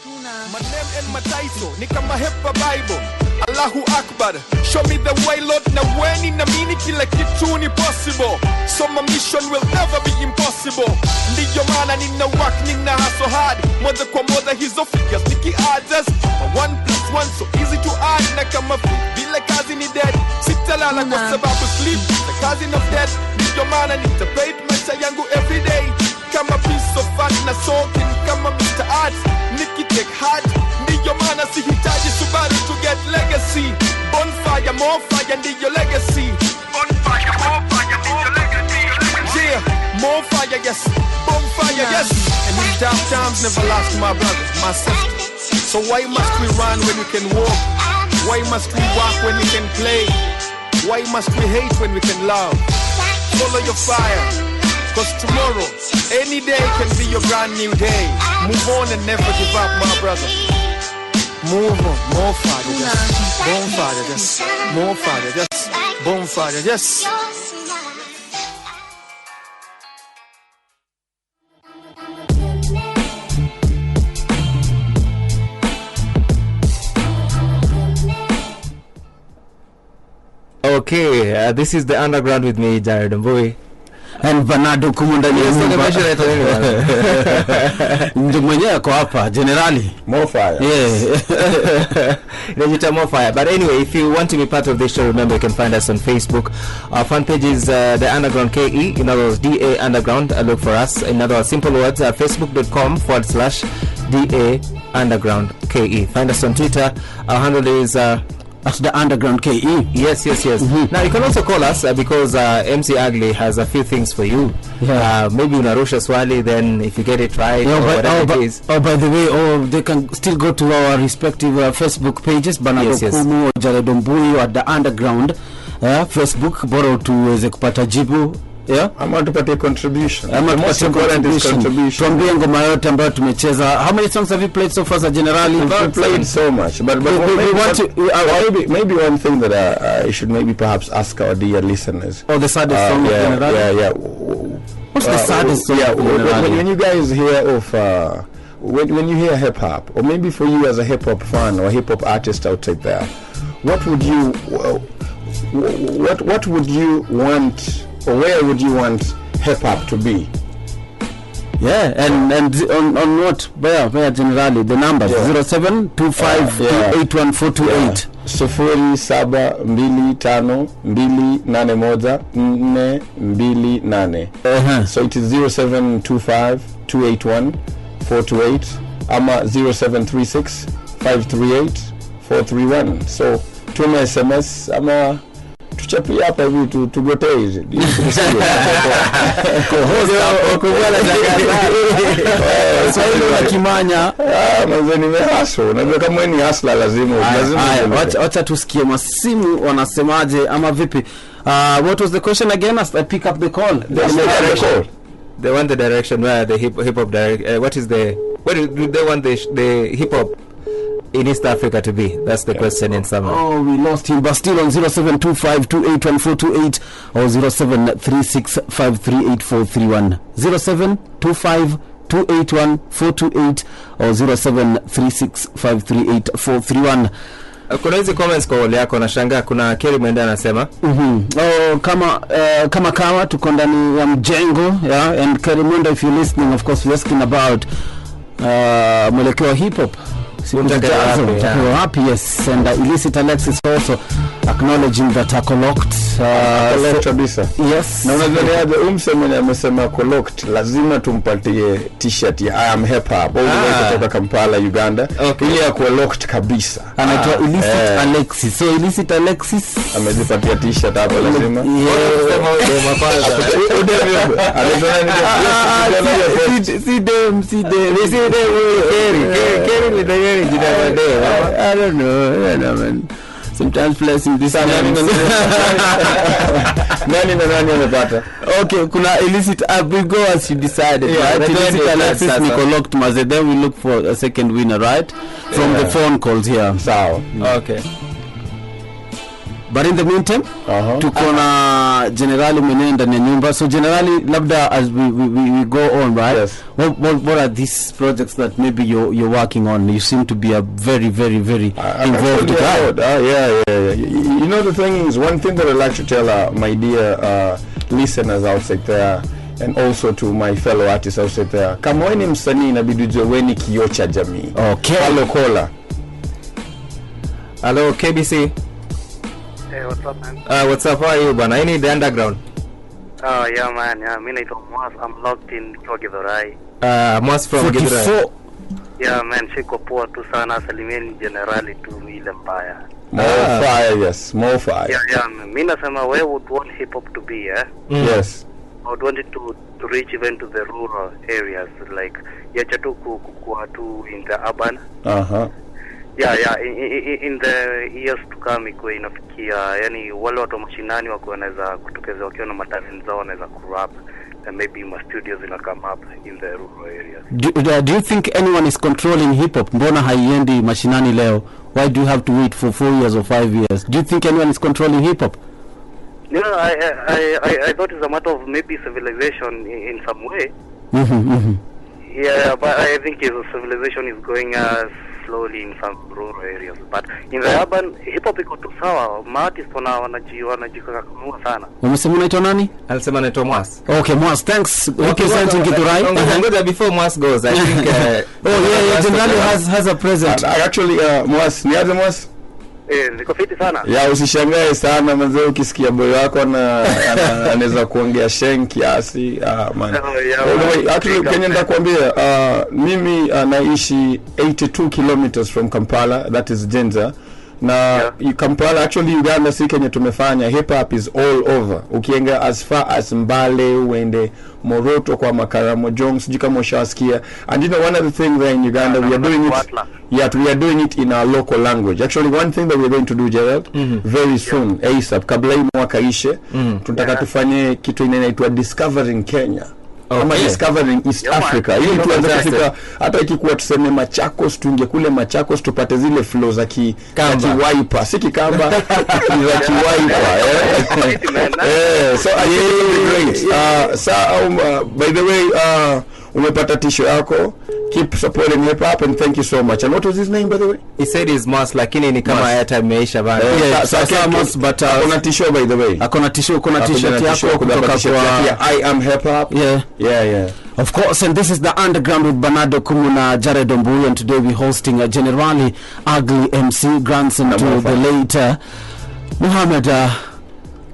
My name and my title, ni kama hepa Bible. Allahu Akbar, show me the way Lord, na weni na mini kila kitu ni possible. So my mission will never be impossible. Ndiyo maana nina work, nina hustle hard. Moja kwa moja hizo figures, niki adjust. 1+1 so easy to add. Na kama bila kazi ni dead. Sitalala kwa sababu sleep, the cousin of death. Ndiyo maana nitapate maisha yangu everyday. Kama piece of fat na soaking, kama Mr. Arts. Nikki take heart, ndiyo maana sihitaji Subaru to get legacy. Bonfire, more fire, ndiyo legacy. Bonfire, more fire, ndiyo legacy. Yeah, more fire, yes. Bonfire, yes. And these dark times never last, my brother, my sister. So why must we run when we can walk? Why must we walk when we can play? Why must we hate when we can love? Follow your fire, cause tomorrow, any day can be your brand new day. Move on and never give up, my brother. Move on, more fire, just bonfire, just more fire, just bonfire, just. Okay, this is the underground with me, General Ombui. And Vanado Kumunda ndio mwenyewe kwa hapa generally more fire. Yeah. More fire. But anyway, if you want to be part of this show, remember you can find us on Facebook. Our fan page is the Underground KE, in other words DA Underground. Look for us. In other words, simple words, facebook.com/DA Underground KE. Find us on Twitter. Our handle is at the Underground KE. Yes. Mm-hmm. Now you can also call us because MC Ugly has a few things for you. Yeah. Maybe unarusha swali, then if you get it right, or whatever it is. Oh, by the way, they can still go to our respective Facebook pages. Okumu, General Ombui at the Underground Facebook. Bora tuweze kupata jibu. Yeah, I'm going to put a contribution. The most important is contribution. Tuambie ngoma yote ambayo tumecheza. How many songs have you played so far, generally? We've played so much, but maybe one thing that I should maybe perhaps ask our dear listeners. Oh, the saddest song generally? Yeah. What's the saddest song? Yeah, when you guys hear of when you hear hip hop, or maybe for you as a hip hop fan or hip hop artist outside there, what would you want? Or where would you want hip hop to be? Yeah, and on what? Where generally the numbers 0725281428. 0725281428. So it is 0725281428. ama 0736538431. So tuma SMS ama tuchapi hapa hivi tugotee hizi Swahili wa Kimanya manze nimehaso unajua kama ni hasla lazima acha tusikie masimu wanasemaje ama vipi. What was the question again as I pick up the call? They want the direction where the hip hop direct what do they want the hip hop in East Africa to be? That's the question in summer. Oh, we lost him, but still on 0725281428 or 0736538431. 0725281428 or 0736538431. Kuna hizi comments kwa wale yako nashangaa. Kuna Kerry Mwende anasema kama tuko ndani ya mjengo, yeah. And Kerry Mwende, if you're listening, of course we're asking about mwelekeo wa hip hop. Happy, yes. And Illicit Alexis also acknowledging that Akoloked kabisa. Yes. Na unajua umsema amesema Akoloked, lazima tumpatie t-shirt ya I am hip hop kutoka Kampala, Uganda. Ili Akoloked kabisa. Anaitwa Illicit Alexis. So Illicit Alexis amejipatia t-shirt hapo lazima. I don't know, man. Sometimes blessing this nani amepata. Okay, kuna Illicit we go as you decided, right? Illicit Alexis Nicoloked Maze, then we look for a second winner, right? From the phone calls here. Sawa. Okay. But in the meantime, tuko na General mwenye ndani ya nyumba. So General, labda as we go on, right? Yes. What are these projects that maybe you're working on? You seem to be a very involved guy. Yeah. You know, the thing is, one thing that I like to tell my dear listeners outside there, and also to my fellow artists outside there, kama wewe ni msanii inabidi ujue wewe ni kioo cha jamii. Okay. Hello caller. Hello KBC. Hey, what's up, man? What's up? How are you, bana? I need the underground. Oh, yeah, man. Yeah, mimi naitwa Mwas. I'm locked in Githurai. Mwas from Githurai. Yeah, man. Shiko poa tu sana. Salimieni generali tu ile mbaya. More fire, yes. More fire. Yeah. Mimi nasema where would want hip hop to be, eh? Yes. I would want it to reach even to the rural areas, like yacha tu kukua tu in the urban. Yeah. In the years to come, ikuwe inafikia, yani wale watu mashinani wako wanaweza kutokeza wakiwa na matalent zao wanaweza kurap, and maybe my studios will come up in the rural areas. Do you think anyone is controlling hip hop? Mbona haiendi mashinani leo? Why do you have to wait for 4 years or 5 years? Do you think anyone is controlling hip hop? No, I thought it's a matter of maybe civilization in some way. Yeah, but I think civilization is going slowly in some rural areas, but in the urban hip hop iko tu sawa. Maartists wanajikakamua sana. Umesema unaitwa nani? Alisema naitwa Mwas. Okay, Mwas, thanks representing Githurai. Ngoja before Mwas goes, I think General has a present. Actually Mwas, ni aje Mwas? Niko fiti sana. Ya usishangae sana mzee ukisikia boy wako anaweza kuongea shen kiasi. Man. Actually Kenya ndakwambia mimi naishi 82 kilometers from Kampala, that is Jinja. Na Kampala, actually Uganda si Kenya tumefanya. Hip hop is all over. Ukienga as far as Mbale, uende Moroto kwa Makaramo Jongs, sijui kama ushawasikia. And you know, one of the things there in Uganda, we are doing it. Yet we are doing it in our local language. Actually, one thing that we are going to do, Gerald, very soon, ASAP, kabla hii mwaka ishe, tunataka tufanye kitu inaitwa Discovering Kenya. Ama Discovering East Africa. Ili tuanze kufika hata ikikuwa tuseme Machakos, tuingie kule Machakos tupate zile flow za kiwaipa, si kikamba, za kiwaipa. So I think great. By the way, umepata tisho yako. Keep supporting hip hop and thank you so much. And what was his name, by the way? He said his Mwas, lakini ni kama airtime imeisha bana. Mwas, but akona tisho by the way. Akona t-shirt yako kutoka kwa I am hip hop. Yeah. Of course, and this is the Underground with Bernardo Okumu na Jared Ombui, and today we're hosting a General Ugly Emcee, grandson to the late Muhammad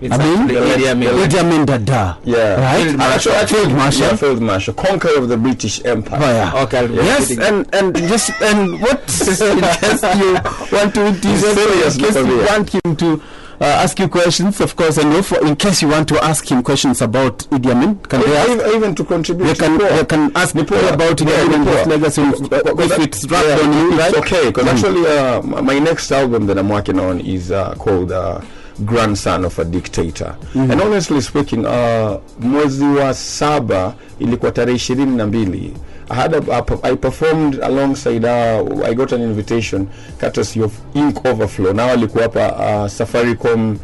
Idi Amin Dada. Yeah. Right? Field Marshal. Conqueror of the British Empire. Okay. Yes, and what in case you want to want him to ask you questions, of course, and in case you want to ask him questions about Idi Amin, can they ask? Even to contribute. They can ask Nepal about Idi Amin and his legacy. If it's wrapped on you, right? It's okay, because actually my next album that I'm working on is called Grandson of a Dictator. And honestly speaking, mwezi wa 7 ilikuwa tarehe 22. I performed alongside I got an invitation courtesy of Ink Overflow. Now alikuwa hapa Safaricom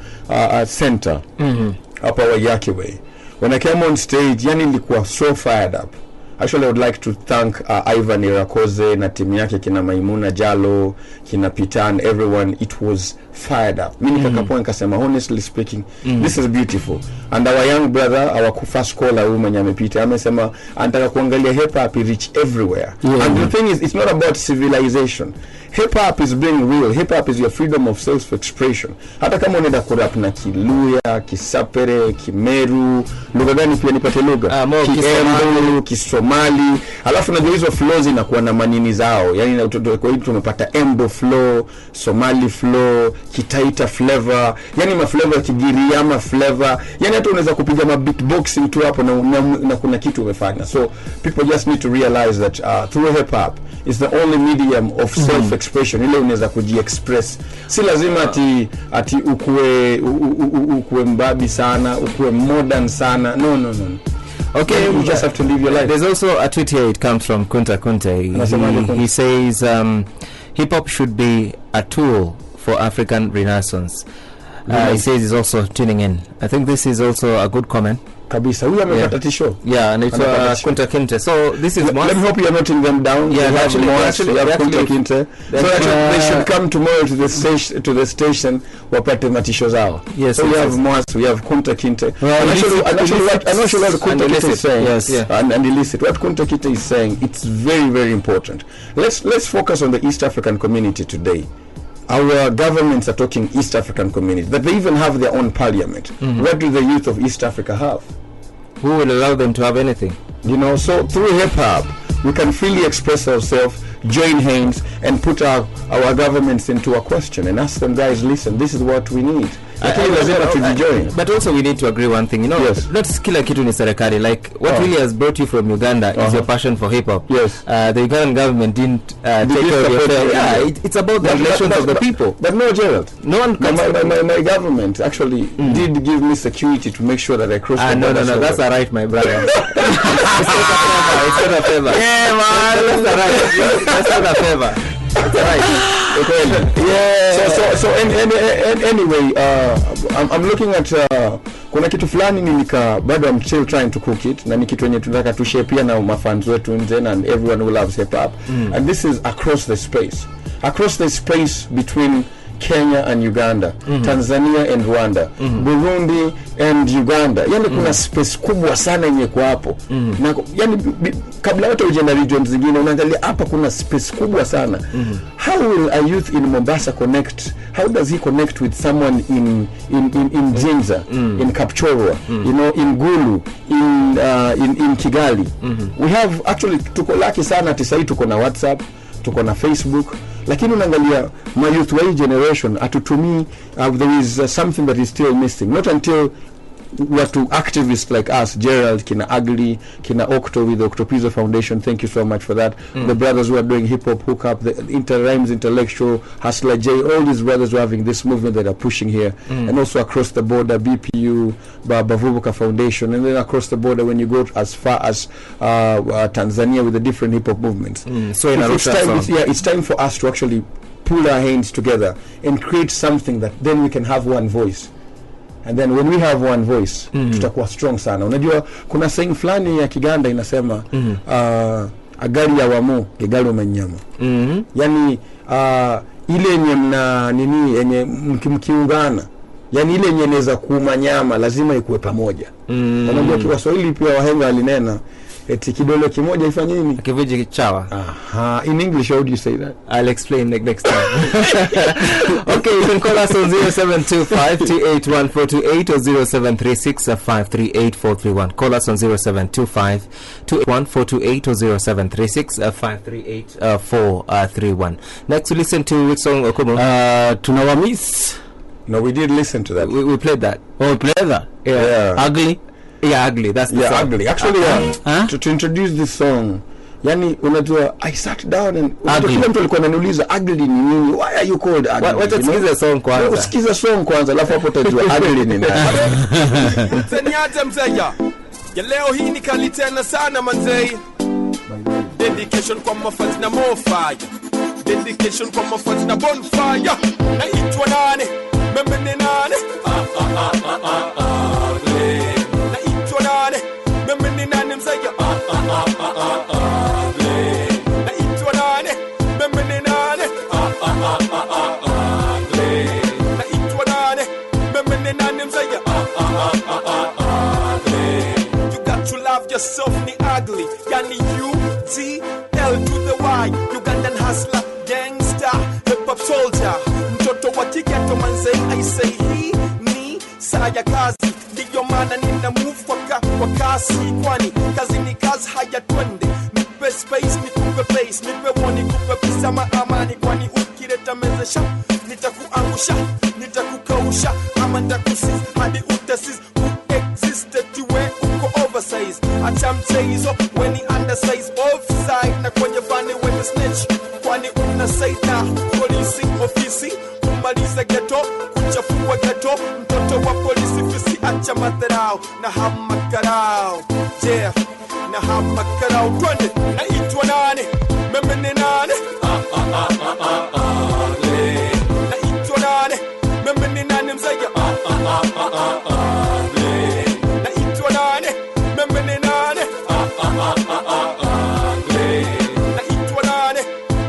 Center hapa Wayaki Way. When I came on stage, yani nilikuwa so fired up. Actually, I would like to thank Ivan Irakoze na timu yake, kina Maimuna Jalo, kina Pitan, everyone. It was fired up. Mimi nikakapoa nikasema, honestly speaking, this is beautiful. And our young brother, our first caller huyu mwenye amepita, amesema anataka kuangalia hip hop reach everywhere. And the thing is, it's not about civilization. Hip hop is being real. Hip hop is your freedom of self expression. Hata kama unaenda kurap na Kiluya, Kisapere, Kimeru, lugha gani pia nipate lugha? Kiembu, Kisomali. Alafu najua hizo flows inakuwa na manini zao. Yaani kwa hiyo tumepata Embo flow, Somali flow, Kitaita flavor, yani ma flavor Kigiriama flavor. Yani hata unaweza kupiga ma beatboxing tu hapo na kuna kitu umefanya. So people just need to realize that through hip hop is the only medium of self expression. Ile unaweza kujiexpress. Si lazima ati ukue mbabi sana, ukue modern sana. No. Okay, you just have to live your life. There's also a tweet here. It comes from Kunta Kunte. He says hip hop should be a tool for African renaissance. He says he's also tuning in. I think this is also a good comment. Kabisa, huyu amepata tisho. Yeah, and it's Kunta Kinte. So this is let me hope you are noting them down. Yeah, actually Kunta Kinte. So they should come tomorrow to the station wapate matisho zao. Yes. So we have Moas, we have Kunta Kinte. I'm not sure what Kunta Kinte is saying. Yes. Yeah. And illicit. What Kunta Kinte is saying, it's very, very important. Let's focus on the East African community today. Our governments are talking East African community, that they even have their own parliament. What do the youth of East Africa have? Who will allow them to have anything? You know, so through hip-hop, we can freely express ourselves, join hands, and put our governments into a question and ask them, guys, listen, this is what we need. But also we need to agree one thing, you know, not kila kitu ni serikali. Like what really has brought you from Uganda is your passion for hip hop. Yes. The Ugandan government didn't take care of your fair. Yeah, it's about the relations of the people. But no, Gerald. No one. My government actually did give me security to make sure that I crossed the border. No, that's alright, my brother. It's not a favor. Yeah, man. That's alright. That's not a favor. It's alright. Yeah. So anyway, I'm looking at kuna kitu fulani ninika bado I'm still trying to cook it, na ni kitu yenye tunataka tu share pia na mafans wetu nje and everyone who loves hip hop. And this is across the space between Kenya and Uganda, Tanzania and Rwanda, Burundi and Uganda. Yani kuna space kubwa sana yenye kwa hapo. Na yani kabla hata uje na regions zingine unaangalia hapa kuna space kubwa sana. How will a youth in Mombasa connect? How does he connect with someone in Jinja, in Kapchorwa, you know, in Gulu, in Kigali? We have actually tuko lucky sana tisai tuko na WhatsApp, tuko na Facebook. Lakini unaangalia my youth way generation atutumii, there is something that is still missing. Not until watu activists like us, Gerald, Kina Ugly, Kina Octo with the Octopizo Foundation, thank you so much for that. The brothers who are doing hip hop, hook up, the Rhymes Intellectual, Hustler J, all these brothers who are having this movement that are pushing here, and also across the border, BPU, Bavubuka Foundation, and then across the border when you go as far as Tanzania with the different hip hop movements. So it's time for us to actually pull our hands together and create something that then we can have one voice. And then when we have one voice, tutakuwa strong sana. Unajua kuna saying fulani ya Kiganda inasema agari ya wamu igalo manyama. Yani ile yenye mna nini yenye mkiungana, yani ile yenye inaweza kuuma nyama lazima ikuwe pamoja. Unajua kwa Kiswahili pia wahenga walinena eti kidole kimoja ifanye nini? Kiviji kichawa. In English, how do you say that? I'll explain next time. Okay, you can call us on 0725-281-428 or 0736-538-431. Call us on 0725-281-428 or 0736-538-431. Next, we listen to which song, Okumu? Tunawamiss. No, we did listen to that. We played that. Oh, we played that? Yeah. Ugly? Yeah, Ugly. That's the song. Ugly. Actually, to introduce this song, yani unajua I sat down and kila mtu alikuwa ananiuliza Ugly ni nini? Why are you called Ugly? Wacha tusikize song kwanza. Usikize song kwanza alafu hapo utajua Ugly ni nini. Mseniate mzeya. Ya leo hii ni kali tena sana manzei. Dedication kwa mafans na more fire. Dedication kwa mafans na bonfire. Naitwa nani? Mimi ni nani? Naitwa nani? Mimi ni nani mzeya? Naitwa nani? Mimi ni nani? Naitwa nani? Mimi ni nani mzeya? You got to love yourself ni ugly. Yani UGL to the Y. Ugandan hustler, gangster, hip hop soldier. Mtoto wa kigeto manzei, I say he ni saa ya kazi. Ndiyo maana nina move kwa kasi. Kwani kazi ni kazi, haya twende. Nipe space, nikupe pace. Nipe woni, kupe pisa maamani. Kwani ukileta mezesha nitakuangusha, nitakukausha. Ama nitakusiz, hadi utasiz. Existe tiwe uko oversize. Acha mchezo, weni undersize. Offside, na kwenye vani weni snitch. Kwani unasaida, polisi, ofisi. Kumaliza ghetto, kuchafua ghetto. Mtoto wa polisi fisi, acha madharau. Na hamakarao, yeah. Na hamakarao, twende. Naitwa nani? Mimi ni nani? Naitwa nani? Mimi ni nani mzeya?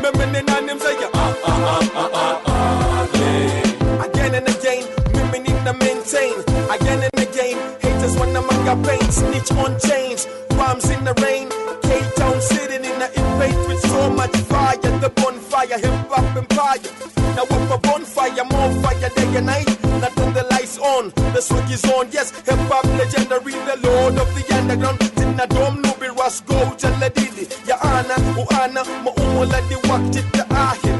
Mimini na nimzaya again and again, mimini na maintain. Again and again, haters wanna manga pain. Snitch on chains, bombs in the rain. K-Town sitting in a invade with so much fire. The bonfire, hip-hop empire. Now up a bonfire, more fire day and night. Not on the lights on, the swag is on. Yes, hip-hop legendary, the lord of the underground. Tina dom nubi ras go jaladidi. Ya ana, uana, maumola di wakti ta ahil.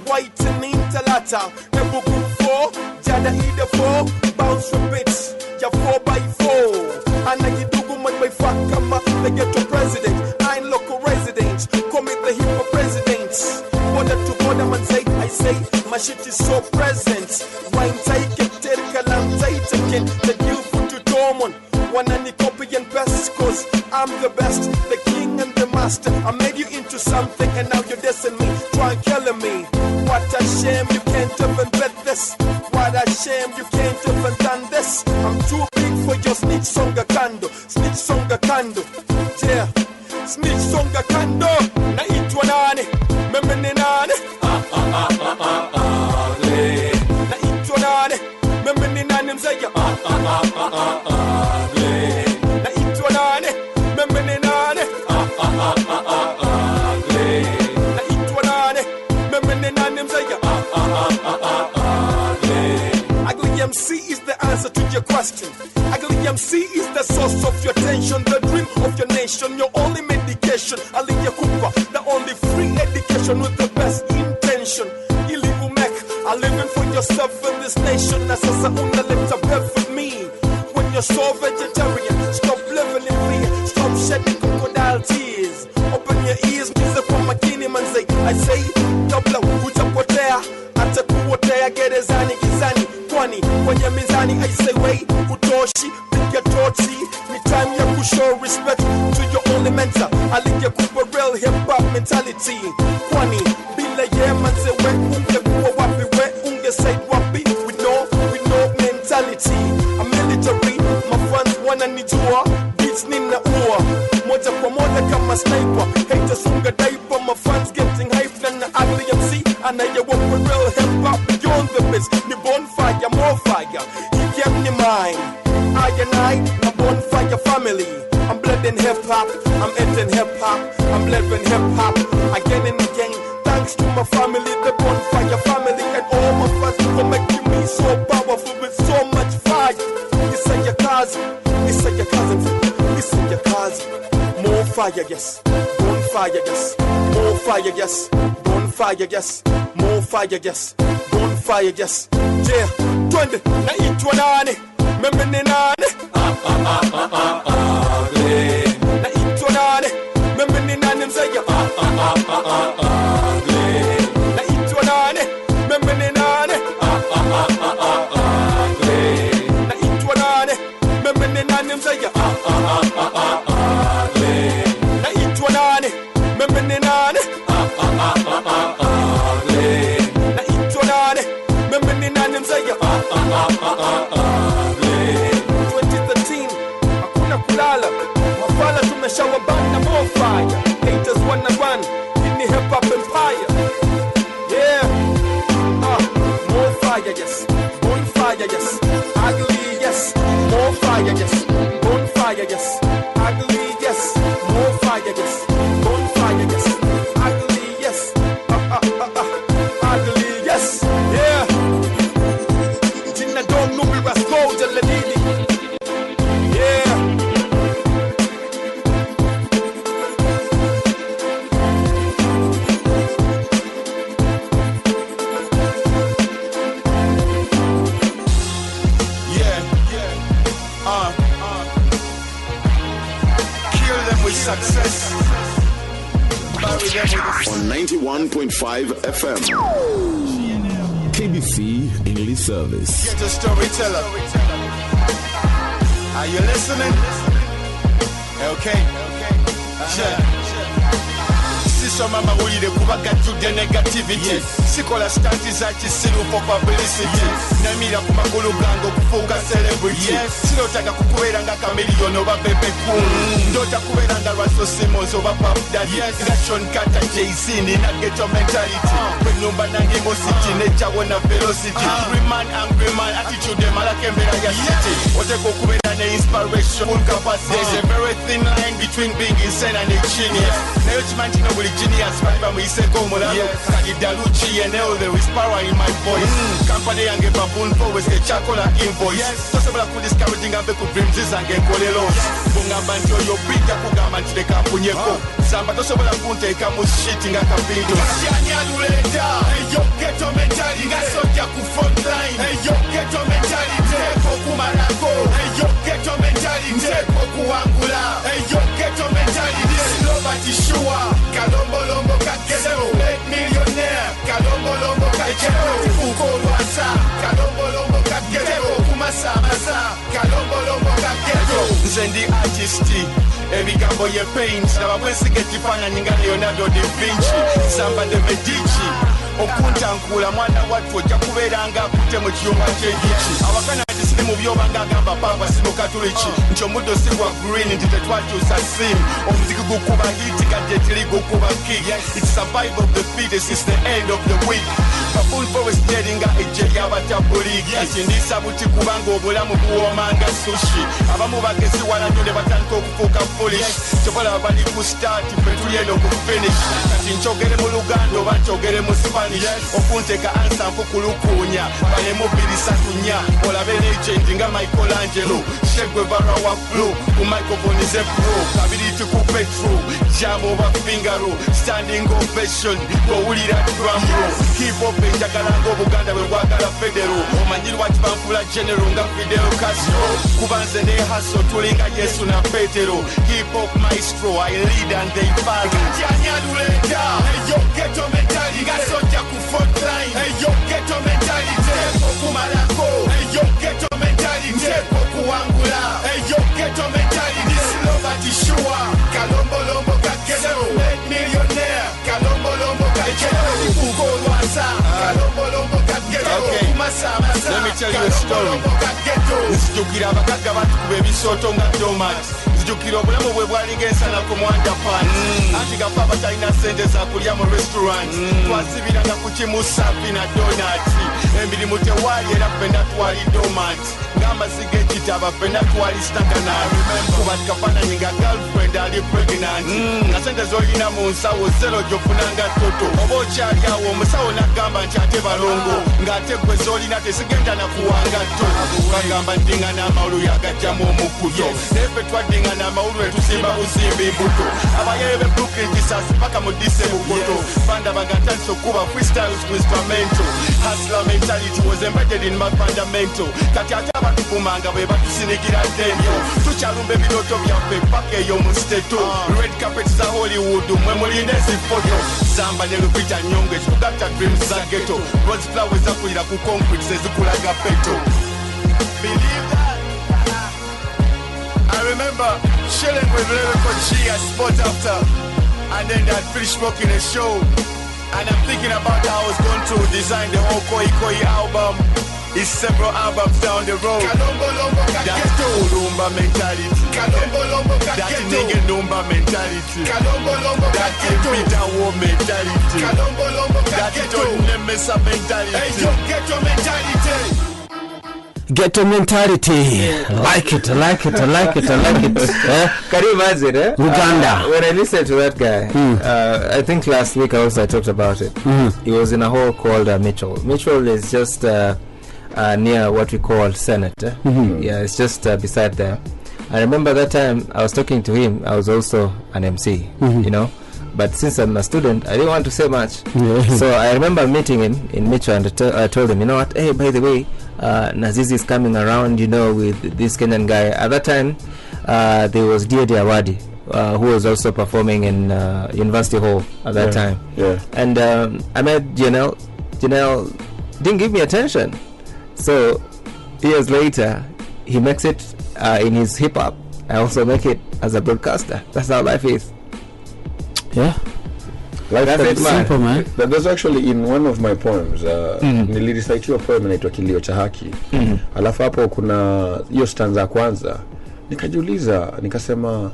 White and talata, nebu group 4, jada ida 4, bounce for bits, ya 4x4. Ana gidugu man by fakama, the ghetto president. I ain't local residents, commit the hip hop presidents. Border to border man say, I say, my shit is so present. Rhyme take it, kalam take it, the deal for to dormon. Wanna ni copy and paste, cause I'm the best, the king and the master. I made you into something and now you're dissing me, try killing me. What a shame you can't even bet this. What a shame you can't even done this. I'm too big for your snitch songa kando. Snitch songa kando. Yeah. Snitch songa kando. Na itwa nani? Memene nani? Na itwa nani? Memene nani mzaya? Na itwa nani? Memene nani? Na itwa nani? Memene nani mzaya? Ugly MC is the answer to your question. Ugly MC is the source of your tension, the dream of your nation, your only medication. Aliya Cooper, the only free education with the best intention. Illegal Mac, are living for yourself in this nation. Asasa una lips up with me. When you're so vegetarian, stop living in fear, stop shedding crocodile tears. Open your ears, music from Makini Manze. I say, double utapotea, atakuotea gerezani gizani. Kwani, kwenye mizani, I say, wait, utoshi, piga tochi. Ni time ya kushow respect to your only mentor. Aliya Cooper real hip-hop mentality. Kwani, bila ye manze we, unge kuwa wapi we, unge say wapi. We know mentality. I'm military, my fans wanna nijua. Beats nina ua, moja kwa moja kama sniper. Haters unga diaper, my fans getting hyped. Na Ugly MC, anaye walk with real hip-hop beyond the bits. Ni bonfire, more fire, he kept me mine. I and I, a bonfire family. I'm blending hip-hop, I'm eating hip-hop, I'm living hip-hop. Again and again, thanks to my family, the bonfire family. And all my fans for making me so powerful with so much fire. This is your cousin, this is your cousin, this is your cousin. More fire, yes, bonfire, yes. More fire, yes, bonfire, yes. More fire, yes, bonfire, yes. Yeah, 20, na itwa nani? Memene nani? Na itwa nani? Memene nani mzaya? Na itwa nani? Memene nani? Na itwa nani? Memene nani mzaya? Na itwa nani? Memene nani? Na itwa nani? Memene nani mzaya? 2013, hakuna kulala. Mafala tumeshawabana more fire. Haters wanna run in the hip-hop empire. Yeah, more fire, yes. Bonfire, yes. Ugly, yes. More fire, yes. Bonfire, yes. Ugly, yes. More fire, yes. Bonfire, yes. Ugly, yes. Ugly, yes. Yeah. Tina dom nubi rasko jaladini. Yeah. Kill them with success. Bury them with On 91.5 FM. KBC English Service. Get a storyteller. Are you listening? Okay. Sure. This is sisoma amawulire kuba gajjudde negativity sikola stanti za kisiru for publicity namira ku magulu gange okufuuka celebrity sirotaka kukubeera nga kamiliyoni oba bebeku ndota kubeera nga Russell Simmons oba Puff Daddy nga Sean Carter Jay-Z nina ghetto mentality kwenumba nange mosity nejawona velocity remind angry man attitude emalako embeera ya city oteka okubeera ne inspiration full capacity there's a very thin line between being insane and a genius nayo kimanyi kino buli genius bali bamuyiseko omulalo kali daluchi yeneo there is power in my voice kampani yange baboon forward ekyakola invoice tosobola kudiscouraging ambe ku dreams zange nkolero bungamba nti oyo bijja kugamba nti leka mpunyeko samba tosobola kunteeka mu shit nga kapindo yanyaluleeta eyo ghetto mentality nga sojja ku front line eyo ghetto mentality okumalako eyo ghetto mentality okuwangula eyo ghetto mentality slow but sure kalombolombo kakero make millionaire kalombolombo kakero ukolwasa kalombolombo kakero kumasamasa kalombolombo kakero nze ndi artist ebigambo ye paint nababwesige ekifaananyi nga Leonardo da Vinci Samba de Medici okuntankula mwana wattu ojja kubeeranga akutte mu kiyumba ky'enjuki awakana nti siri mu byoba ng'agamba papa si mu katuliki nti omuddo si gwa green nti tetwakyusa sim omuziki gukuba hiti kadde tiri gukuba kick it's survival of the fittest it's the end of the week baboon forest nga ejje ly'abatabuliki kati ndiisa buti kubanga obulamu buwoomanga sushi abamu bagezi wala nnyo ne batandika okufuuka foolish tobalaba bali ku start ffe tuli eno ku finish kati nkyogere mu luganda oba nkyogere mu spanish okunteeka ansa nfukulukuunya balemu 234 olabe legend nga Michelangelo Shegwe Barra wa flu ku microphone ze pro kabiriti ku petro jam oba fingero standing ovation bwowulira drum roll hip hop enjagalanga obuganda bwe bwagala federo omanyirwa kibanfula general nga Fidel Castro kuba nze ne haso tulinga Yesu na Petero hip hop maestro I lead and they follow kanyaluleta eyo ghetto mentality nga sojja ku front line eyo ghetto mentality okumalako eyo ghetto mentality okuwangula eyo ghetto mentality slow but sure kalombolombo kakero make millionaire kalombolombo kakero ukolwasa kalombolombo kakero kumasamasa let me tell you a story nzijukira abagagga batukuba ebisooto nga domat nzijukira obulamu bwe bwalinga ensana ku mwanjapan anti gafe abatalina sente zakulya mu restaurant twasibiranga ku kimu safi na donati emirimu tewaali era ffenna twali domat ng'amaziga ekitaba ffenna twali stakanat kuba tikafaananyi nga girlfriend ali pregnant nga sente z'olina mu nsawo zero gyofunanga toto oba okyali awo omusawo n'agamba nti ate balongo ng'ate gwe z'olina tezigenda na kuwangatto bagamba ndingana amawulu yagajjamu omukuto naye ffe twaddingana amawulu etusimba buzimbi mbuto abayere be brooklyn kisasi paka mu dise bugoto bandabanga ntandisa okuba freestyles ku instrumento hustler mentality was embedded in my fundamental kati ate abatuvumanga bwe batusinikira ddemyo tukyalumba ebirooto byaffe paka eyo mu steto red carpet za hollywood mwe mulinda ezifoto samba ne lupita nyonge kitugatta dreams za ghetto rose flowers zakulira ku concrete zezikulaga peto believe that I remember chilling with Lyrical G at Sport After and then I'd finished smoking a show and I'm thinking about how I was going to design the whole Koi Koi album. It's several albums down the road. That's Lumba mentality. That nigga Lumba mentality. That Peter War mentality. That Don't Mesa mentality. Hey, yo, get your mentality. Ghetto mentality. Like it. Can you imagine, Uganda. When I listened to that guy, I think last week I talked about it. He was in a hall called Mitchell. Mitchell is just near what we call Senate. Yeah, it's just beside there. I remember that time I was talking to him. I was also an MC, you know. But since I'm a student, I didn't want to say much. So I remember meeting him in Mitchell and I told him, you know what, hey, by the way, Nazizi is coming around, you know, with this Kenyan guy. At that time, there was D.A.D. Awadi, who was also performing in University Hall at that time. And I met Janelle. Janelle didn't give me attention. So years later, he makes it in his hip-hop. I also make it as a broadcaster. That's how life is. Yeah. That's it, man. Simple, man. There's actually in one of my poems, nilirecite a poem inaitwa Kilio cha Haki. Alafu hapo kuna hiyo stanza ya kwanza. Nikajiuliza, nikasema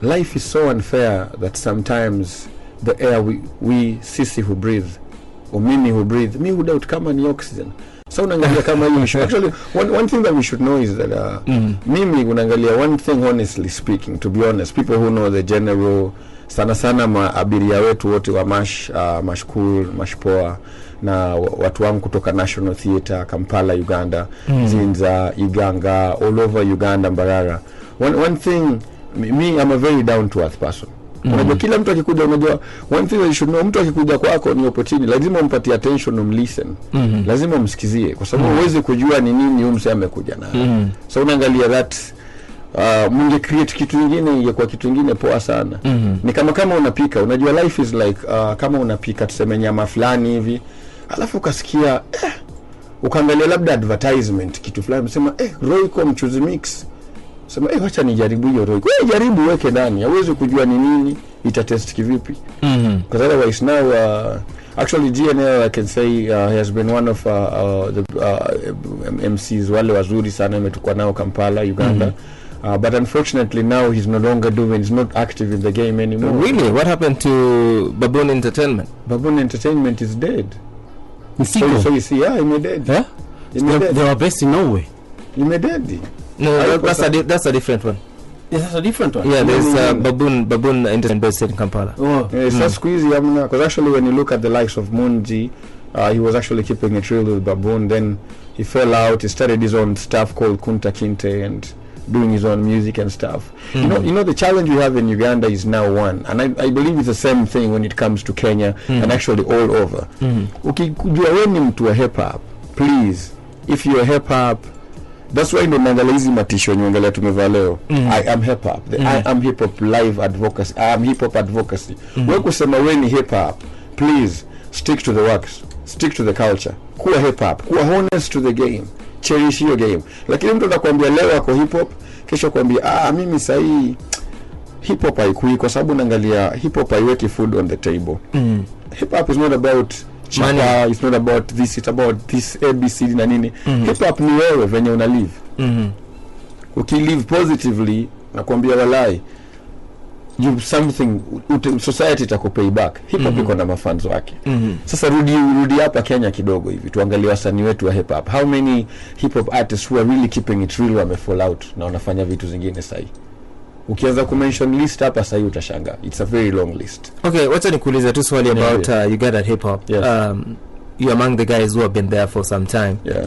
life is so unfair that sometimes the air we sisi who breathe, or mimi who breathe, me who doubt kama ni oxygen. So unaangalia kama hiyo actually one thing that we should know is that mimi unaangalia one thing, honestly speaking, to be honest, people who know the general sana maabiria wetu wote wa mashkul mashpoa na watu wangu kutoka National Theatre Kampala Uganda, Zinza Iganga, all over Uganda Mbarara. One thing, me I'm a very down to earth person. Unajua kila mtu akikuja, unajua one thing that you should know, mtu akikuja kwako ni opportunity, lazima umpatie attention, umlisten. Lazima umsikizie kwa sababu uweze kujua ni nini umse amekuja na. So unaangalia that munge create kitu kingine kwa kitu kingine poa sana. Ni kama unapika, unajua life is like kama unapika tuseme nyama fulani hivi, alafu ukasikia ukaangalia labda advertisement kitu fulani, unasema Royco mchuzi mix. Sema wacha nijaribu hiyo Royco. Wewe jaribu weke ndani, hauwezi kujua ni nini, ita test kivipi. Because otherwise now actually GNL I can say has been one of the MCs wale wazuri sana ametukua nao Kampala Uganda. But unfortunately now he's not active in the game anymore. Really? What happened to Baboon Entertainment? Baboon Entertainment is dead. So you see, he made dead. Yeah? They were based in Norway. He made dead. No, that's a different one. Yeah, that's a different one. Yeah, there's Baboon Entertainment based in Kampala. So squeezy, because actually when you look at the likes of Munji, he was actually keeping it real with Baboon. Then he fell out. He started his own stuff called Kunta Kinte and doing his own music and stuff. You know the challenge we have in Uganda is now one, and I believe it's the same thing when it comes to Kenya and actually all over. Ukijua wewe ni mtu wa hip hop, please, if you're hip hop, that's why ndo naangalia hizi matisho niongelea tumevaa leo. I am hip hop. I am hip hop live advocacy. I am hip hop advocacy. Wewe kusema wewe ni hip hop, please stick to the works, stick to the culture. Kuwa hip hop, kuwa honest to the game. Cherish your game. Lakini mtu anakuambia leo ako hip hop, kesho kuambia mimi sahi hip hop haikui, kwa sababu naangalia hip hop haiweki food on the table. Hip hop is not about money, it's not about this, it's about this ABC na nini. Hip hop ni wewe venye una live. Ukilive positively, nakwambia walai, you something society itakupay back. Hip hop iko na mafans wake. Sasa rudi hapa Kenya kidogo hivi tuangalie wasanii wetu wa hip hop. How many hip hop artists who are really keeping it real wame fall out na wanafanya vitu zingine sahi? Ukianza kumention list hapa sahi utashanga. It's a very long list. Okay, wacha nikuulize tu swali about Uganda hip hop. Yes. You're among the guys who have been there for some time. Yeah.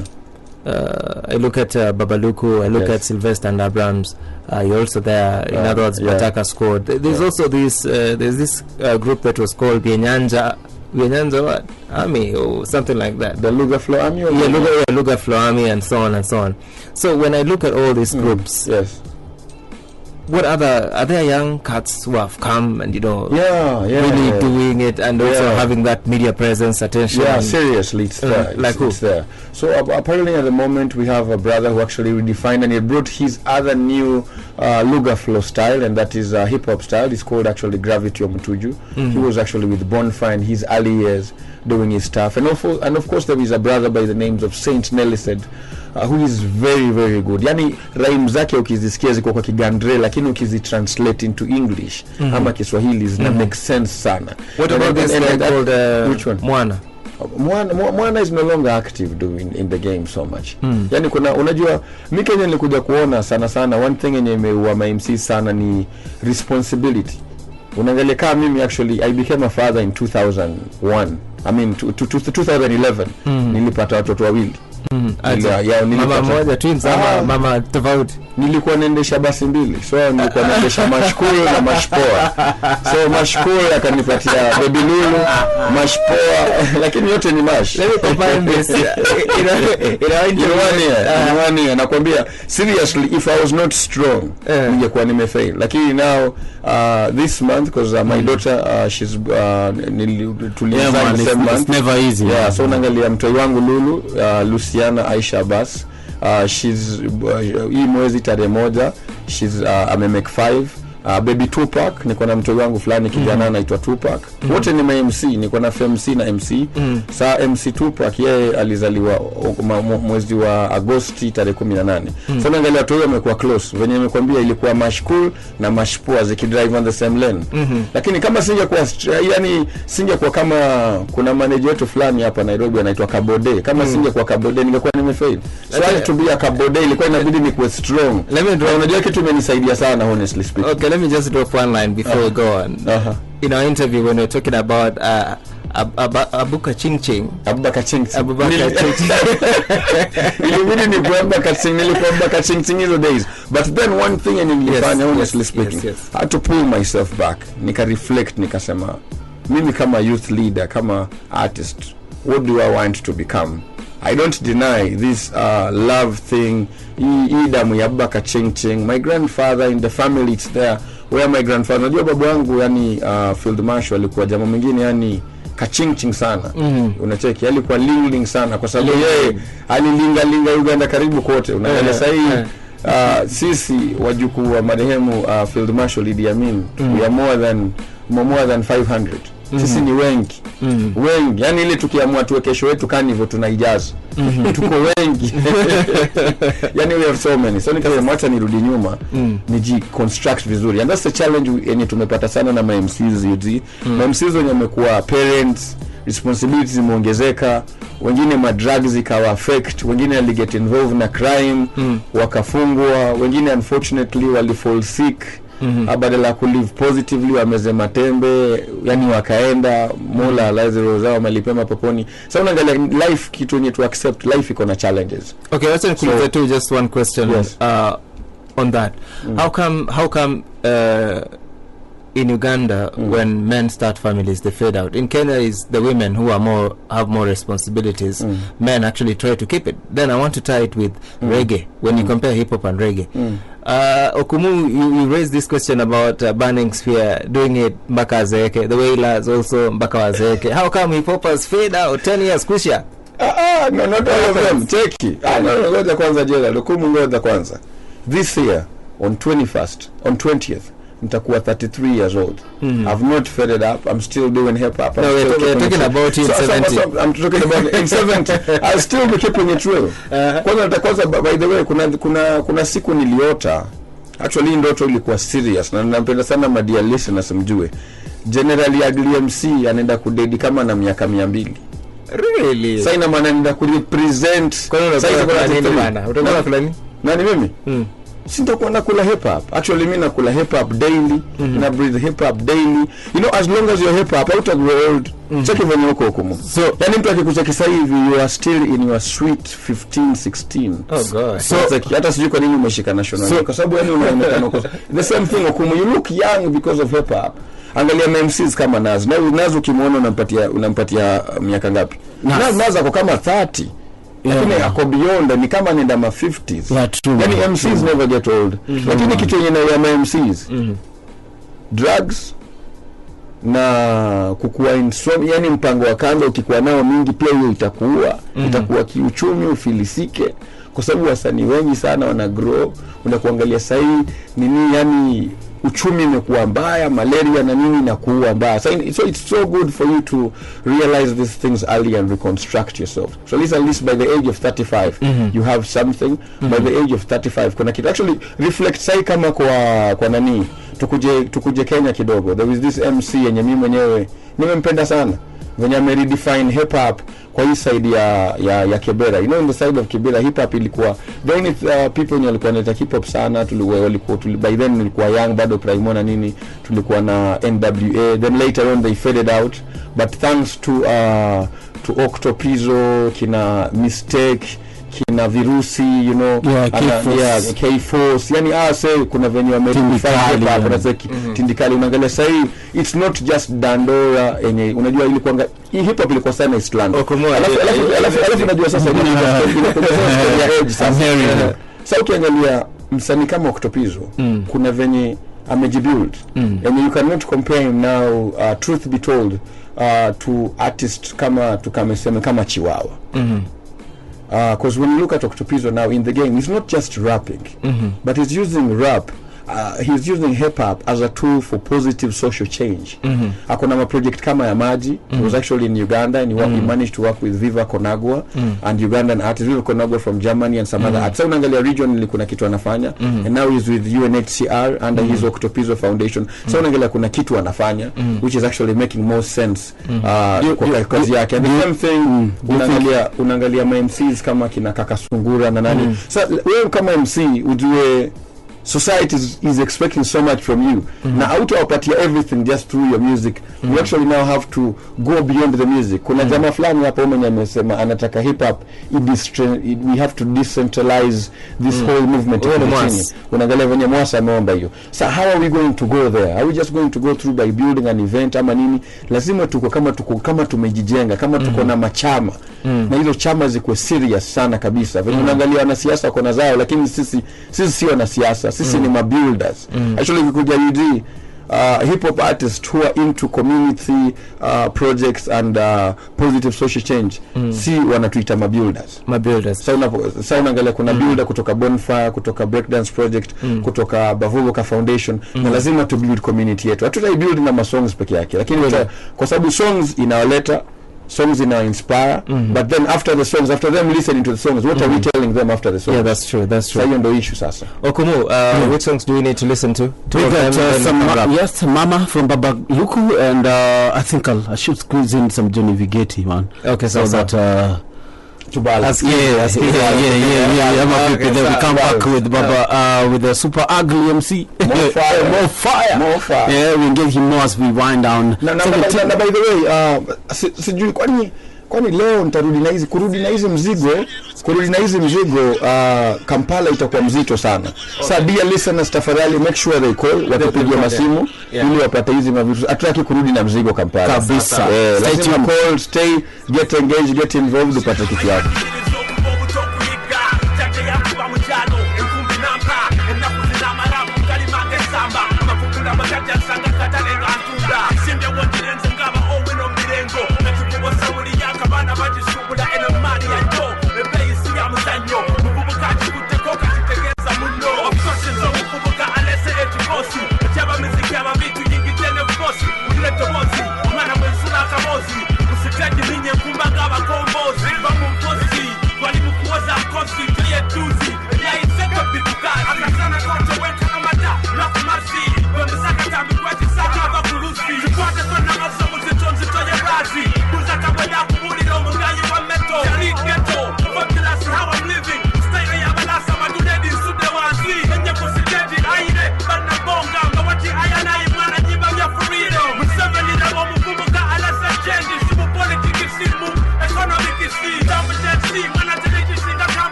I look at Babaluku, I look at Sylvester and Abrams. You're also there. In other words, Bataka squad. There's also this there's this group that was called Byenyanja what? Army or something like that. The Luga Flow Army? Luga Flow Army and so on and so on. So when I look at all these groups, what are there young cats who have come and really doing it and also having that media presence, attention? Yeah, seriously, it's there. It's there. So apparently at the moment we have a brother who actually redefined and he brought his other new Luga Flow style, and that is hip hop style. It's called actually Gravity Omutuju. He was actually with Bonfire in his early years doing his stuff, and of course there is a brother by the names of Saint Nelised, who is very very good. Yani rhymes zake ukizisikia ziko kwa Kigandre, lakini ukizitranslate into English ama Kiswahili zina make sense sana. What about this guy called which one? Mwana is no longer active in the game so much. Yani kuna unajua mimi Kenya nilikuja kuona sana one thing yenye imeua MC sana ni responsibility. Unaangalia kama mimi actually I became a father in 2001. I mean 2011 nilipata watoto wawili. Mama moja twins ama mama tofauti. Nilikuwa naendesha basi mbili. So nilikuwa naendesha mashkuru na mashpoa. So mashkuru akanipatia baby Lulu, mashpoa, lakini yote ni mash. Let me combine this. In one year. Nakwambia seriously, if I was not strong, ningekuwa nimefail. Lakini now this month, because my daughter she's it's never easy. Yeah, so naangalia mtoi wangu Lulu, Luciana Aisha Abbas, she's hii mwezi tarehe moja she's make 5. Baby Tupac, niko na mtoto wangu fulani kijana anaitwa Tupac. Wote ni MC, niko na MC na MC. Saa MC Tupac yeye alizaliwa mwezi wa Agosti tarehe 18. So naangalia watu wao wamekuwa close. Venye nimekwambia ilikuwa mashkul na mashpoa zikidrive on the same lane. Lakini kama singekuwa kama kuna manager wetu fulani hapa Nairobi anaitwa Kabode. Kama singekuwa Kabode ningekuwa nimefail. So I had to be a Kabode, ilikuwa inabidi nikuwe strong. Unajua kitu imenisaidia sana honestly speaking. Okay, let me just drop one line before we go on. In our interview when we were talking about Abuka Ching Ching. Abubakar Ching Ching. Nilikuwa Ching Ching hizo days. But then one thing nilifanya honestly speaking, I had to pull myself back. Nika reflect, nikasema mimi kama youth leader, kama artist, what do I want to become? I don't deny this love thing. Idamu ya Abubakar Ching Ching. My grandfather in the family, it's there. Where my grandfather, najua babu yangu yani field marshal alikuwa jamaa mwingine yani kaching sana. Unacheki alikuwa ling sana kwa sababu yeye alilinga Uganda karibu kote. Unaelewa sasa sisi wajukuu wa marehemu field marshal Idi Amin, we are more than 500. Sisi ni wengi. Wengi. Yani ile tukiamua tuwe kesho wetu carnival tunaijaza. Tuko wengi. Yani we have so many. So nikasema acha nirudi nyuma, niji construct vizuri. And that's the challenge yenye tumepata sana na MCs UD. MCs wenye wamekuwa parents, responsibilities zimeongezeka, wengine drugs zikawa affect, wengine wali get involved na crime, wakafungwa, wengine unfortunately wali fall sick. Badala kulive positively wameze matembe, yani wakaenda Mola lazaro zao malipema poponi. So unaangalia life kitu yenye to accept, life iko na challenges. Okay, let's include to just one question. Yes. On that. How come in Uganda when men start families they fade out? In Kenya is the women who are have more responsibilities. Men actually try to keep it. Then I want to tie it with reggae when you compare hip hop and reggae. Okumu, you raised this question about Burning Spear doing it mpaka azeeke, the Wailers also mpaka azeeke. How come hip hoppers fade out 10 years kusha? No, not all of them. Cheki. No, ngoja kwanza General Okumu, ngoja kwanza. This year on 20th nitakuwa 33 years old. I've not faded up. I'm still doing hip hop. No, we're talking about in 70. I'm talking about in 70. I'll still be keeping it real. Kwanza by the way kuna siku niliota. Actually ndoto ilikuwa serious na napenda sana madia listeners mjue. General Ugly Emcee anaenda kudedi kama na miaka 200. Really? Sasa ina maana nenda kurepresent. Sasa kuna nini maana? Utakuwa fulani? Nani mimi? Sintakuwa nakula hip hop. Actually mimi nakula hip hop daily, na breathe hip hop daily. You know, as long as you're hip hop, out of the world, check even uko Okumu. So, yani mtu akikucheki sasa hivi, you are still in your sweet 15, 16. Oh god. So, hata sijui kwa nini umeshika national. Kwa sababu yani unaonekana uko. The same thing Okumu, you look young because of hip hop. Angalia MCs kama Naz ukimwona unampatia miaka ngapi? Naz ako kama 30. Lakini ako beyond, ni kama nenda ma 50s. Yani MCs never get old. Lakini kitu yenye na ya MCs, drugs na kukua insom, yani mpango wa kando ukikuwa nao mingi pia hiyo itakuwa kiuchumi ufilisike, kwa sababu wasanii wengi sana wana grow. Unakuangalia sasa nini, yani uchumi umekuwa mbaya, malaria na nini na kuua mbaya. So it's so good for you to realize these things early and reconstruct yourself. So at least by the age of 35 you have something. By the age of 35 kuna kitu actually reflect sai kama kwa nani tukuje Kenya kidogo. There is this MC yenye mimi mwenyewe nimempenda sana, venye redefine hip hop kwa hii side ya Kibera. You know, in the side of Kibera hip hop ilikuwa the only people ni walikuwa wanaita hip hop sana. By then nilikuwa young bado primo na nini, tulikuwa na NWA, then later on they faded out, but thanks to Octopizo, kina Mistake, kina Virusi, you know, K-Force, yani say kuna venye wamerifine hapa na zeki tindikali. Unaangalia sasa it's not just Dandora yenye unajua ilikuwa hip hop ilikuwa sana Island. Alafu unajua sasa ya age sasa. Sasa ukiangalia msanii kama Octopizo kuna venye amejibuild, and you cannot compare him now, truth be told, to artists kama tukamesema kama Chiwawa. Because when you look at Octopizo now in the game, he's not just rapping, but he's using rap he's using hip hop as a tool for positive social change. Akona ma project kama ya maji. He was actually in Uganda and he managed to work with Viva Konagwa and Ugandan artists. Viva Konagwa from Germany and some other artists. So unaangalia region kuna kitu anafanya and now he's with UNHCR under his Octopizo Foundation. So unaangalia kuna kitu anafanya which is actually making more sense kwa kazi yake. And the same thing unaangalia ma MCs kama kina Kaka Sungura na nani. So wewe kama MC ujue society is expecting so much from you. Now hautawapatia everything just through your music. You actually now have to go beyond the music. Kuna jamaa fulani hapo mwenye amesema anataka hip hop we have to decentralize this whole movement. Unaangalia venye Mwasa ameomba hiyo. So how are we going to go there? Are we just going to go through by building an event ama nini? Lazima kama tumejijenga, kama tuko na machama. Na hizo chama ziko serious sana kabisa. Venye unaangalia wanasiasa wako zao, lakini sisi sio wanasiasa. Sisi ni builders. Actually ukikuja UD hip hop artists who are into community projects and positive social change si wanatuita builders. Sasa unaangalia kuna builder kutoka Bonfire, kutoka Breakdance Project, kutoka Bavuboka Foundation na lazima to build community yetu. Hatutai build na songs peke yake, lakini kwa sababu songs inawaleta, songs inspire, but then after them listening to the songs, what are we telling them after the songs? Yeah, that's true. So hiyo ndio issue sasa. Okumu, which songs do we need to listen to? We got some Mama from Baba Yuku, and I think I should squeeze in some Johnny Vigeti, man. Okay, so that to balance. Yeah. Then we come back with Baba with the Super Ugly Emcee. More fire. Yeah, we engage him more as we wind down. By the way, sijui kwani leo nitarudi na hizi mzigo Kampala itakuwa mzito sana. Sasa dear listeners, tafadhali make sure they call, watapigia masimu ili wapate hizi mavitu. Hatutaki kurudi na mzigo Kampala kabisa. Stay call, get engaged, get involved, upate kitu yako.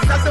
Sasa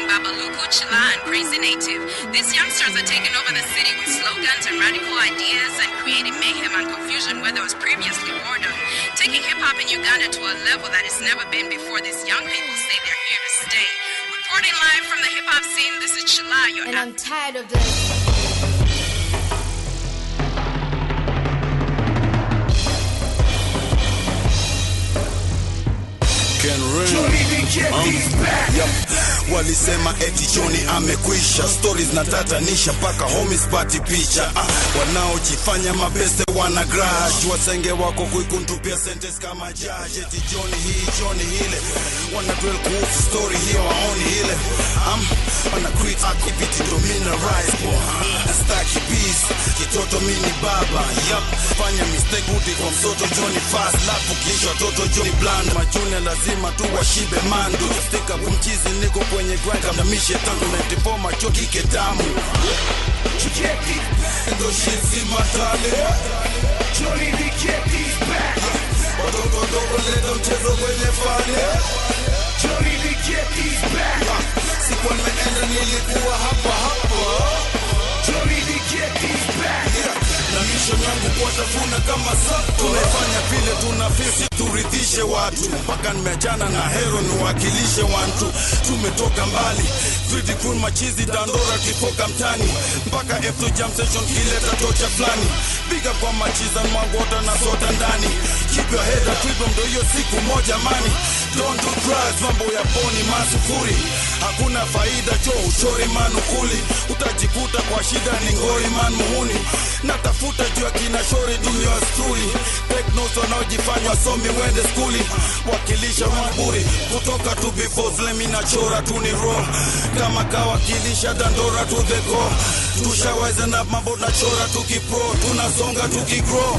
King Babaluku, Chila, and Crazy Native. These youngsters are taking over the city with slogans and radical ideas and creating mayhem and confusion where there was previously order. Taking hip-hop in Uganda to a level that it's never been before. These young people say they're here to stay. Reporting live from the hip-hop scene, this is Chila. And I'm tired of this. Walisema eti Johnny amekwisha, stories na tatanisha paka homies party picha. Wanaojifanya mabeste wana grudge, wasenge wako kuikuntupia sentence kama judge. Eti Johnny hii Johnny hile, wana dwell kuhusu story hiyo waoni hile. Wana create activity domina rise staki peace, kitoto mini baba. Fanya mistake budi kwa msoto Johnny fast, lafu kisha toto Johnny bland. Majune lazima tu washibe mandu, stika kumchizi niko kwenye grind kama mishe tangu 94 macho kike damu. Endo shit si matale Johnny we get these back. Watoto dogo leta mchezo kwenye fane Johnny we get these back. Sikuwa nimeenda nilikuwa hapa Johnny we get these back. Na mission yangu kuwatafuna kama sapo. Tumefanya vile tunafisi turidhishe watu. Mpaka nimeachana na hero niwakilishe wantu. Tumetoka mbali 3D crew machizi dandora kifoka mtani. Mpaka F2 jam session kileta tocha flani. Big up kwa machiza mwangota na sota ndani. Keep your head up freedom ndo hiyo siku moja mani. Don't do drugs mambo ya poni masufuri. Hakuna faida cho uchori manukuli. Utajikuta kwa shida ni ngori man muhuni. Natafuta jua kina shori dunia stuli. Take notes wanaojifanywa somi wende skuli. Wakilisha maburi kutoka tu before slemi na chora tu ni raw. Kama kawakilisha dandora to the go. Tushawaizen up mambo na chora tukipro. Tunasonga tukigrow.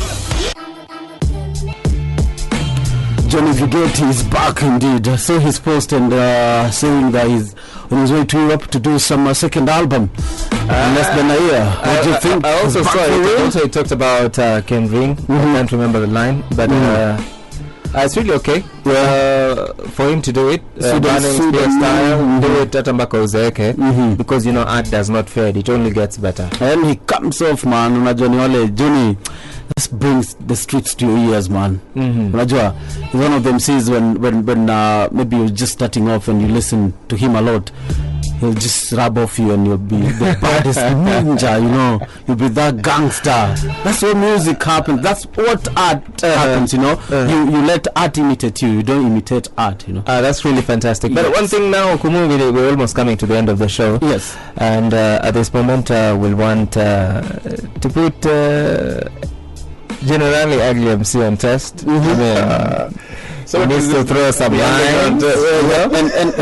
Johnny Vigeti is back indeed. I saw his post and saying that he's on his way to Europe to do some second album in less than a year. What do you think? I also saw it. Also, he talked about Ken Ring. I can't remember the line, but it's really okay for him to do it. Style, do it at Ambaka Uzeke, because you know art does not fade; it only gets better. And he comes off, man. Johnny, this brings the streets to your ears, man. Unajua, he's one of them says when maybe you're just starting off and you listen to him a lot, he'll just rub off you and you'll be the baddest ninja, you know. You'll be that gangster. That's what music happens. That's what art happens, you know. You let art imitate you. You don't imitate art, you know. That's really fantastic. But one thing now, Okumu, we're almost coming to the end of the show. Yes. And at this moment, we'll want to put General Ugly Emcee on test. So he needs to throw some lines. And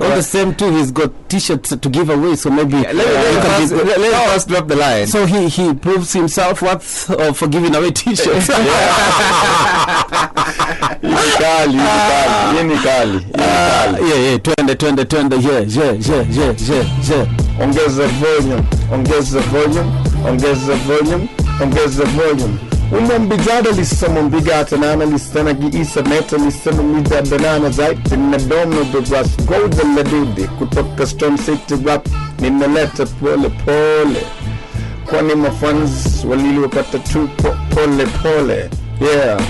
on the same too, he's got t-shirts to give away. So maybe let's first drop the line. So he proves himself worth for giving away t-shirts. Twende. Yeah. Ongeza volume. Umbijada lisamo mbigata na analistana giisa meta lisano mida banana zaidi na domo the grass golden ladudi kutoka Stone City rap nimeleta pole kwani mafans waliliopata tu pole yeah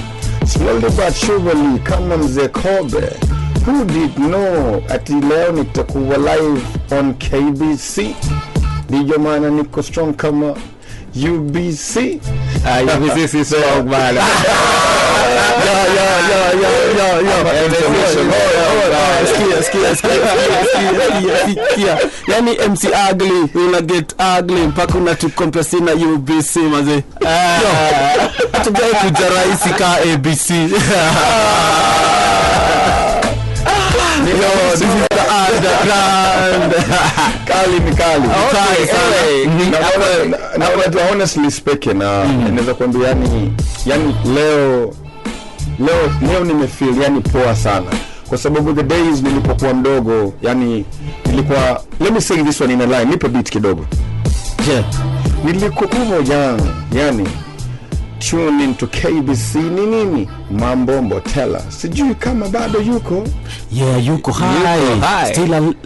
slowly but surely kama mzee Kobe. Who did know ati leo nitakuwa live on KBC? Ndiyo maana niko strong kama UBC. UBC is so bad. Skia. Yani MC Ugly, una get ugly mpaka unatukompesi na UBC maze. Tugai kujaraisi ka ABC. This is the underground. Kali. Now, honestly speaking, naweza kuambia yani leo nimefeel yani poa sana. Kwa sababu the days nilipokuwa mdogo, yani nilikuwa, let me sing this one in a line, nipe beat kidogo. Yeah. Nilikuwa young, yani tune into KBC. Ni nini? Mambo Mbotela. Sijui kama bado yuko. Yeah, yuko high.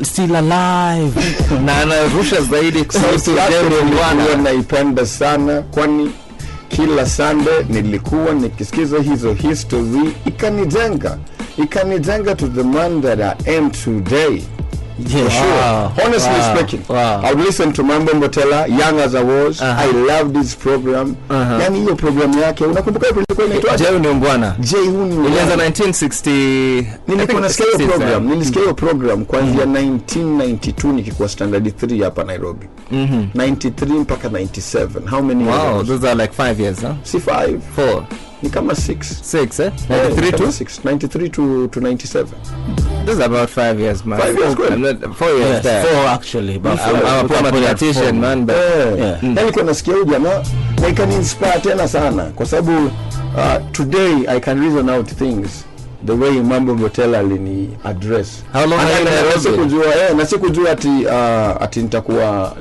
Still alive. Na anarusha zaidi sauti yake nilikuwa naipenda sana, kwani kila Sunday nilikuwa nikisikiza hizo history, ikanijenga to the man that I am today. Yeah, sure. Honestly speaking, I would listen to Mambo Mbotela young as I was. I loved this program. Yani hiyo program yake unakumbuka ilikuwa inaitwa Jeu ni Mbwana. Ilianza 1960. Nilisikia hiyo program kuanzia 1992 nikikuwa standard 3 hapa Nairobi. 93 mpaka 97. How many years? Wow, those are like 5 years, huh? See 5. 4. Ni kama 6. 6, eh? 93 to 6. 93 to 97. This is about 5 years, man. 5 years, good. 4 years there. 4 actually. But I'm a mathematician, man. But yani kwa nasikia huyu jamaa na ikani-inspire tena sana kwa sababu today I can reason out things the way Mambo Mbotela alini address. How long are you there? Sikujua ati nitakuwa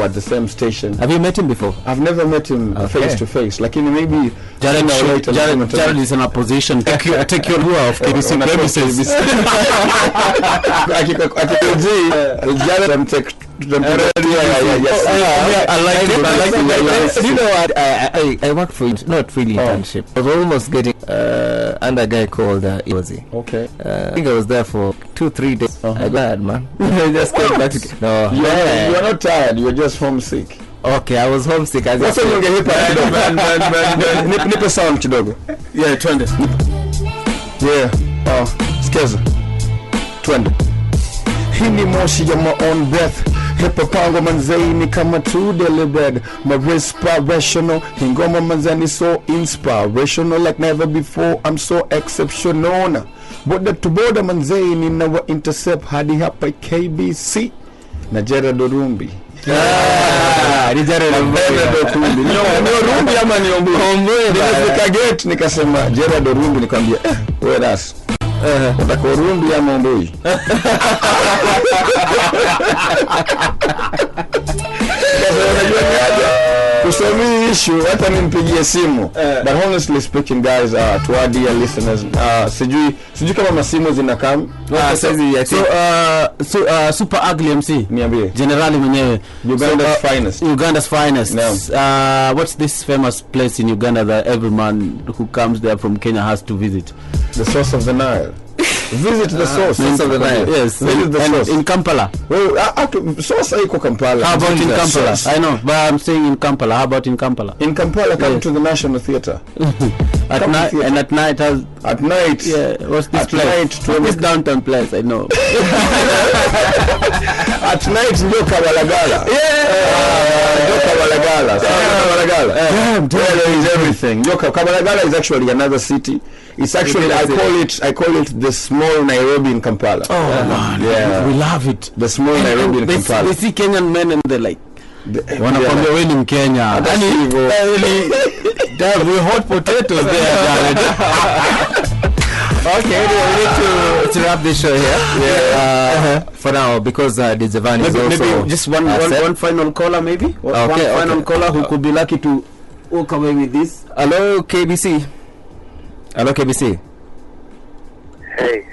at the same station. Have you met him before? I've never met him face to face. Lakini maybe Jared is in a position take your tour of KBC premises. Jared I like it. You know what? I worked for not really internship. I was almost getting under a guy called Iwazi. Okay. I think I was there for 2-3 days. I glad, man. I just came back to no. You are not tired. You are just homesick. Okay, I was homesick. Sasa ungehepa nipe sound kidogo. Yeah, twende. Yeah. Skiza. Twende. Hii ni moshi ya my own breath. Hipopango manzeni kama too deliberate. My respirational. Hingoma manzani so inspirational like never before. I'm so exceptional. Boda to boda manzeni na wa intercept hadi hapa KBC. Na Gerald Orumbi. Ni Gerald Orumbi. Ni Orumbi ama ni Ombui? Nilifika gate nikasema Gerald Orumbi, nikamwambia wewe das. Utako Orumbi ama Ombui? Kusomi issue hata nimpigie simu. But honestly speaking guys, to our dear listeners, sijui kama masimu zinakam. So Super Ugly Emcee, niambie generali mwenyewe, Uganda's finest. What's this famous place in Uganda that every man who comes there from Kenya has to visit? The source of the Nile. Visit the source of the Nile. Yes, visit the source in Kampala. Well, source iko Kampala. How about in Kampala? I know, but I'm saying in Kampala. How about in Kampala? In Kampala, come to the National Theatre. At night, and at night, yeah. What's this at place? Night, this downtown place, I know. At night, ndio Kabalagala. Ndio Kabalagala. Damn, there is everything. Kabalagala is actually another city. It's actually I call it the small Nairobi in Kampala. Man, yeah, we love it. The small Nairobi in Kampala. They see Kenyan men and they're like, wanakwambia wewe ni Mkenya. We hot potatoes there. Okay, we need to wrap this show here. For now, because Dizavani is also maybe just one final caller, maybe. One final caller who could be lucky to walk away with this. Hello, KBC. Hello, KBC. Hey,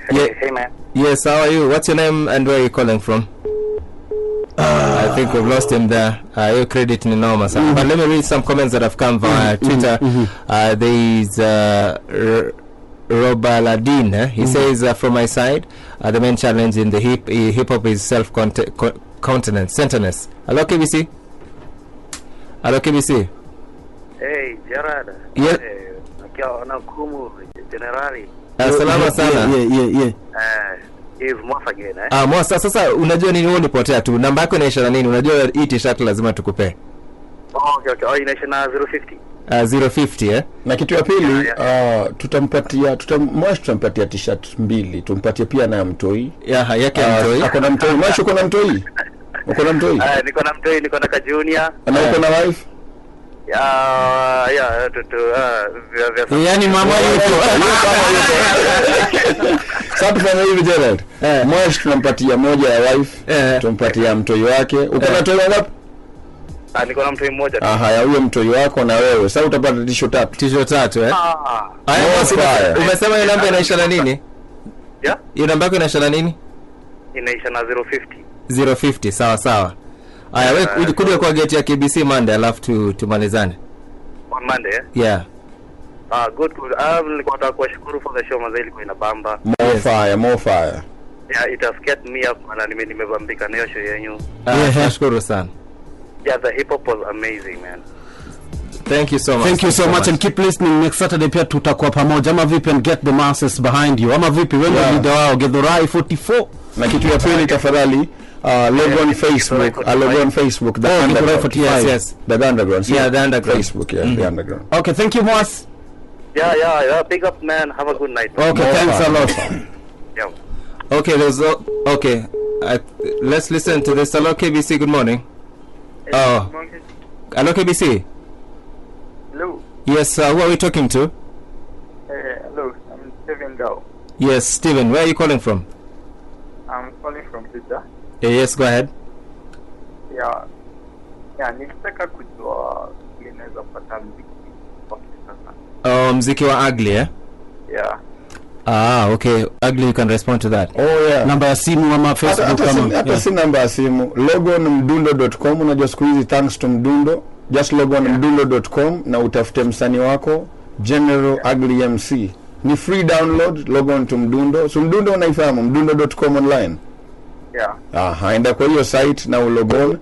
man. Yes, how are you? What's your name and where are you calling from? I think we've lost him there. Your credit in enormous. But let me read some comments that have come via Twitter. There is Robaladin. He says, from my side, the main challenge in the hip-hop is self-continence, centerness. Hello, KBC. Hello, KBC. Hey, Gerard. Yeah. Okumu, Generali. Salama sana. Yeah. Is Mwasa again, Mwasa, sasa unajua nini wewe unipotea tu. Namba yako inaisha na nini? Unajua hii t-shirt lazima tukupe. Okay. Inaisha na 050. 050 Na kitu ya pili, tutampatia t-shirt 2. Tumpatie pia na mtoi. Yake mtoi. Akona mtoi. Mwacho uko na mtoi? Uko na mtoi? Niko na mtoi, niko na ka junior. Na uko na wife? Yani mama yuko. Sasa tufanye hivi Gerald. Mwash tunampatia moja ya wife, tumpatia mtoi wake. Uko na toi ngapi? Niko na mtu mmoja. Haya, huyo mtoi wako na wewe. Sasa utapata tisho tatu eh? Haya, umesema hiyo namba inaisha na nini? Yeah? Hiyo namba yako inaisha na nini? Inaisha na 050. Sawa. Haya, wewe kuja kwa gate ya KBC Monday alafu tumalizane. On Monday, eh? Yeah. Good. Nilikuwa nataka kuwashukuru for the show mazee, ilikuwa inabamba. More fire. Yeah, it has kept me up na nimebambika na hiyo show yenu. Nashukuru sana. Yeah, the hip hop was amazing, man. Thank you so much. Thank you so much and keep listening. Next Saturday pia tutakuwa pamoja. Ama vipi, and get the masses behind you. Ama vipi, wewe ndio leader wao, Gedhorai 44. Na kitu ya pili tafadhali, log on Facebook, the Underground. Yes. The Underground. Yeah, the Underground. Facebook, yeah, the Underground. Okay, thank you, Moas. Yeah. Big up, man. Have a good night. Okay, thanks a lot. Yeah. Okay, let's listen to this. Hello KBC, good morning. Hello KBC. Hello. Yes, who are we talking to? Hello, I'm Steven Gao. Yes, Steven, where are you calling from? I'm calling from Peter. Yes, go ahead. Yeah, nilitaka kujua ninaweza pata muziki kwa sasa. Muziki wa Ugly, eh? Yeah. Okay. Ugly, you can respond to that. Oh yeah. Namba ya simu ama Facebook kama. Hata si namba ya simu. Log on mdundo.com, unajua siku hizi thanks to Mdundo. Just log on mdundo.com na utafute msanii wako General Ugly Emcee. Ni free download, log on to Mdundo. So Mdundo unaifahamu, mdundo.com online. Yeah. Enda kwa hiyo site na log on,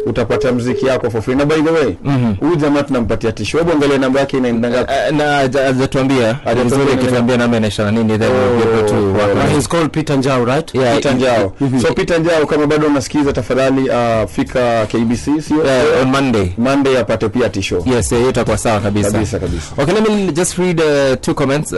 utapata muziki yako for free. Na by the way, huyu jamaa tunampatia tisho. Hebu angalia namba yake inaenda ngapi? Na hajatuambia. Hajatuambia kituambia namba inaisha na nini, then we'll get to he's called Peter Njau, right? Yeah, Peter Njau. So Peter Njau, kama bado unasikiza tafadhali fika KBC, sio? On Monday apate pia tisho. Yes, hiyo itakuwa sawa kabisa. Okay, let me just read 2 comments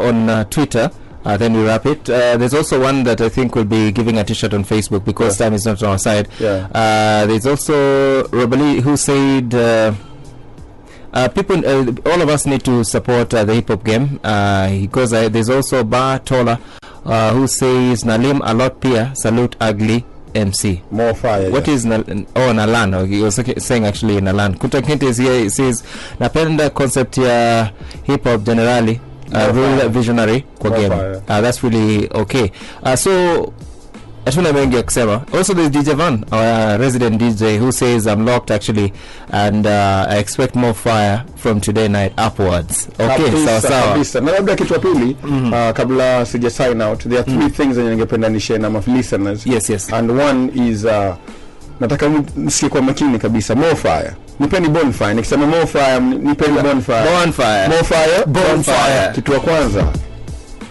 on Twitter. Then we wrap it. There's also one that I think will be giving a t-shirt on Facebook because time is not on our side. There's also Robali who said people, all of us need to support the hip-hop game because there's also Bar Tola who says Nalim Alot Pia salute Ugly MC. More fire. What is Nalan? Okay, he was saying actually Nalan. Kutakinte is here. It says napenda concept ya hip-hop generally. Real visionary kwa game. That's really okay. So hatuna mengi ya kusema. Also there's DJ Van, our resident DJ, who says I'm locked actually and I expect more fire from today night upwards. Okay, sawa. Kabisa. Na labda kitu pili kabla sija sign out, there are 3 things that ningependa ni share na my listeners. Yes. And one is nataka msikie kwa makini kabisa, more fire. Nipeni bonfire. Nikisema more fire, nipeni bonfire. Bonfire. Kitu ya kwanza,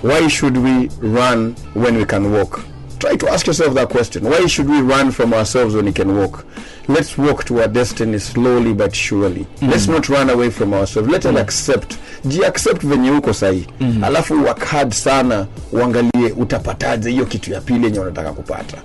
why should we run when we can walk? Try to ask yourself that question. Why should we run from ourselves when we can walk? Let's walk to our destiny slowly but surely. Let's not run away from ourselves. Let us accept. Accept venye uko sahi. Alafu work hard sana, uangalie utapataje hiyo kitu ya pili yenye unataka kupata.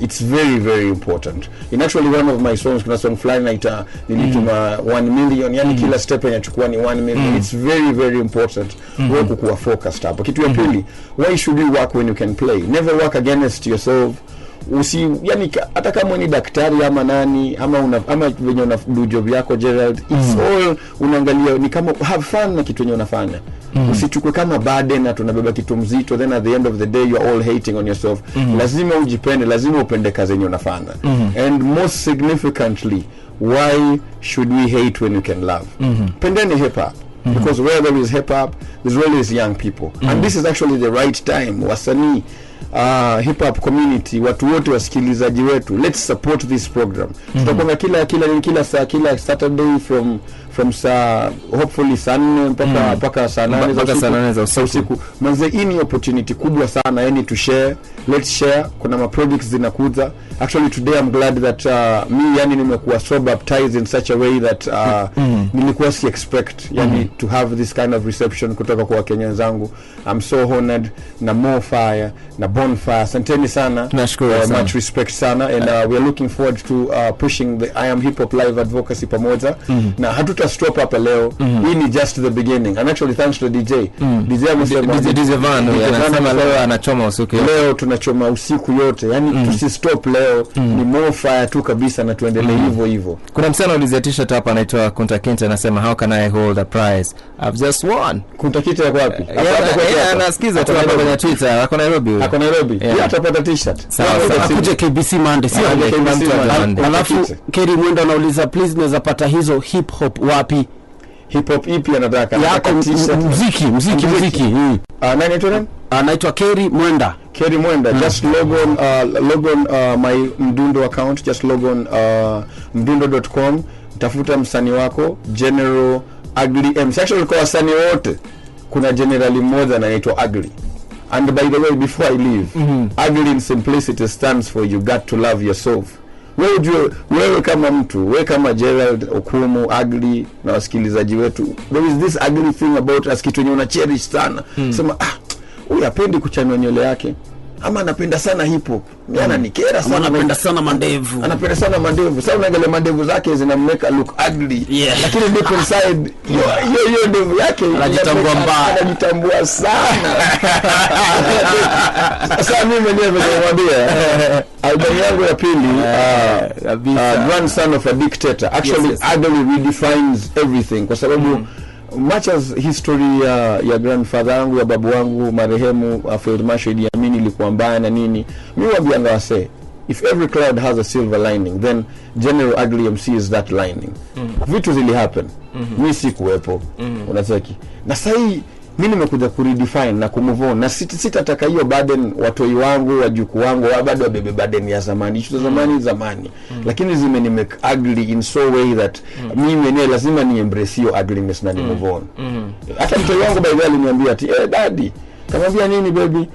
It's very very important. In actually one of my songs, kuna song fly naita nilituma 1 million, yani kila step inachukua ni 1 million. It's very very important. Wewe kuwa focused hapo. Kitu ya pili, why should you work when you can play? Never work against yourself. Yani hata kama ni daktari ama nani ama venye una job yako Gerald, it's all unaangalia ni kama have fun na kitu yenye unafanya. Usichukue kama burden na tunabeba kitu mzito, then at the end of the day you're all hating on yourself. Lazima ujipende, lazima upende kazi yenye unafanya. And most significantly, why should we hate when you can love? Pendeni hip hop. Because where there is hip hop, there's always young people. And this is actually the right time. Wasanii hip hop community, watu wote wasikilizaji wetu, let's support this program. Tutakuwa kila Saturday from saa hopefully saa 4 mpaka saa 8 za usiku. Manze, hii ni opportunity kubwa sana, yani to share. Let's share. Kuna ma projects zinakuja. Actually today I'm glad that me yani nimekuwa so baptized in such a way that nilikuwa si expect yani to have this kind of reception kutoka kwa Wakenya wenzangu. I'm so honored. Na more fire na bonfire. Asanteni sana. Much respect sana, and we are looking forward to pushing the I Am Hip Hop Live advocacy pamoja. Na hatuta stop hapa leo. Hii ni just the beginning. And actually thanks to DJ. DJ Van anasema leo anachoma usiku. Leo tunachoma usiku yote, yani tusistop leo, ni more fire tu kabisa na tuendelee hivyo hivyo. Kuna msana ulizia t-shirt hapa anaitwa Kunta Kinte anasema how can I hold a prize, I've just won. Kunta Kinte yako wapi? Anasikiza tu hapa kwenye Twitter, ako Nairobi. Ako Nairobi. Yeye atapata t-shirt. Sawa, akuje KBC Monday, sio Monday. Alafu Keri Mwenda anauliza please naweza pata hizo hip hop wapi? Hip hop ipi anataka? Yako muziki. Nani tu nani? Anaitwa Keri Mwenda. Keri Mwenda. Just log on my Mdundo account, just log on mdundo.com, tafuta msanii wako General Ugly Emcee. Actually kwa wasanii wote kuna generally mmoja anaitwa Ugly. And by the way, before I leave, Ugly in simplicity stands for you got to love yourself. Wewe kama mtu, wewe kama Gerald, Okumu, Ugly na wasikilizaji wetu, there is this ugly thing about us, kitu yenye una cherish sana. Sema huyu hapendi kuchanua nywele yake, ama anapenda sana hip hop, ananikera sana, anapenda sana mandevu. Sasa unaangalia mandevu zake zina make a look ugly, lakini deep inside hiyo ndevu yake anajitambua sana. Sasa mimi mwenyewe nimemwambia album yangu ya pili, Grandson of a Dictator, actually Ugly redefines everything, kwa sababu much as history ya grandfather yangu, ya babu wangu marehemu Field Marshal Idi Amin ilikuwa mbaya na nini, mimi wabianga wase, if every cloud has a silver lining, then General Ugly Emcee is that lining. Vitu zili happen, mimi sikuwepo, unacheki. Na sasa mimi nimekuja kuredefine na kumove on, na sitataka hiyo burden watoi wangu, wajukuu wangu bado wabebe burden ya zamani, hizo zamani. Lakini zimeni make ugly in so way that mimi mwenyewe lazima ni embrace hiyo ugliness na ni move on. Hata mtoi wangu by the way aliniambia ati daddy, kamwambia nini baby?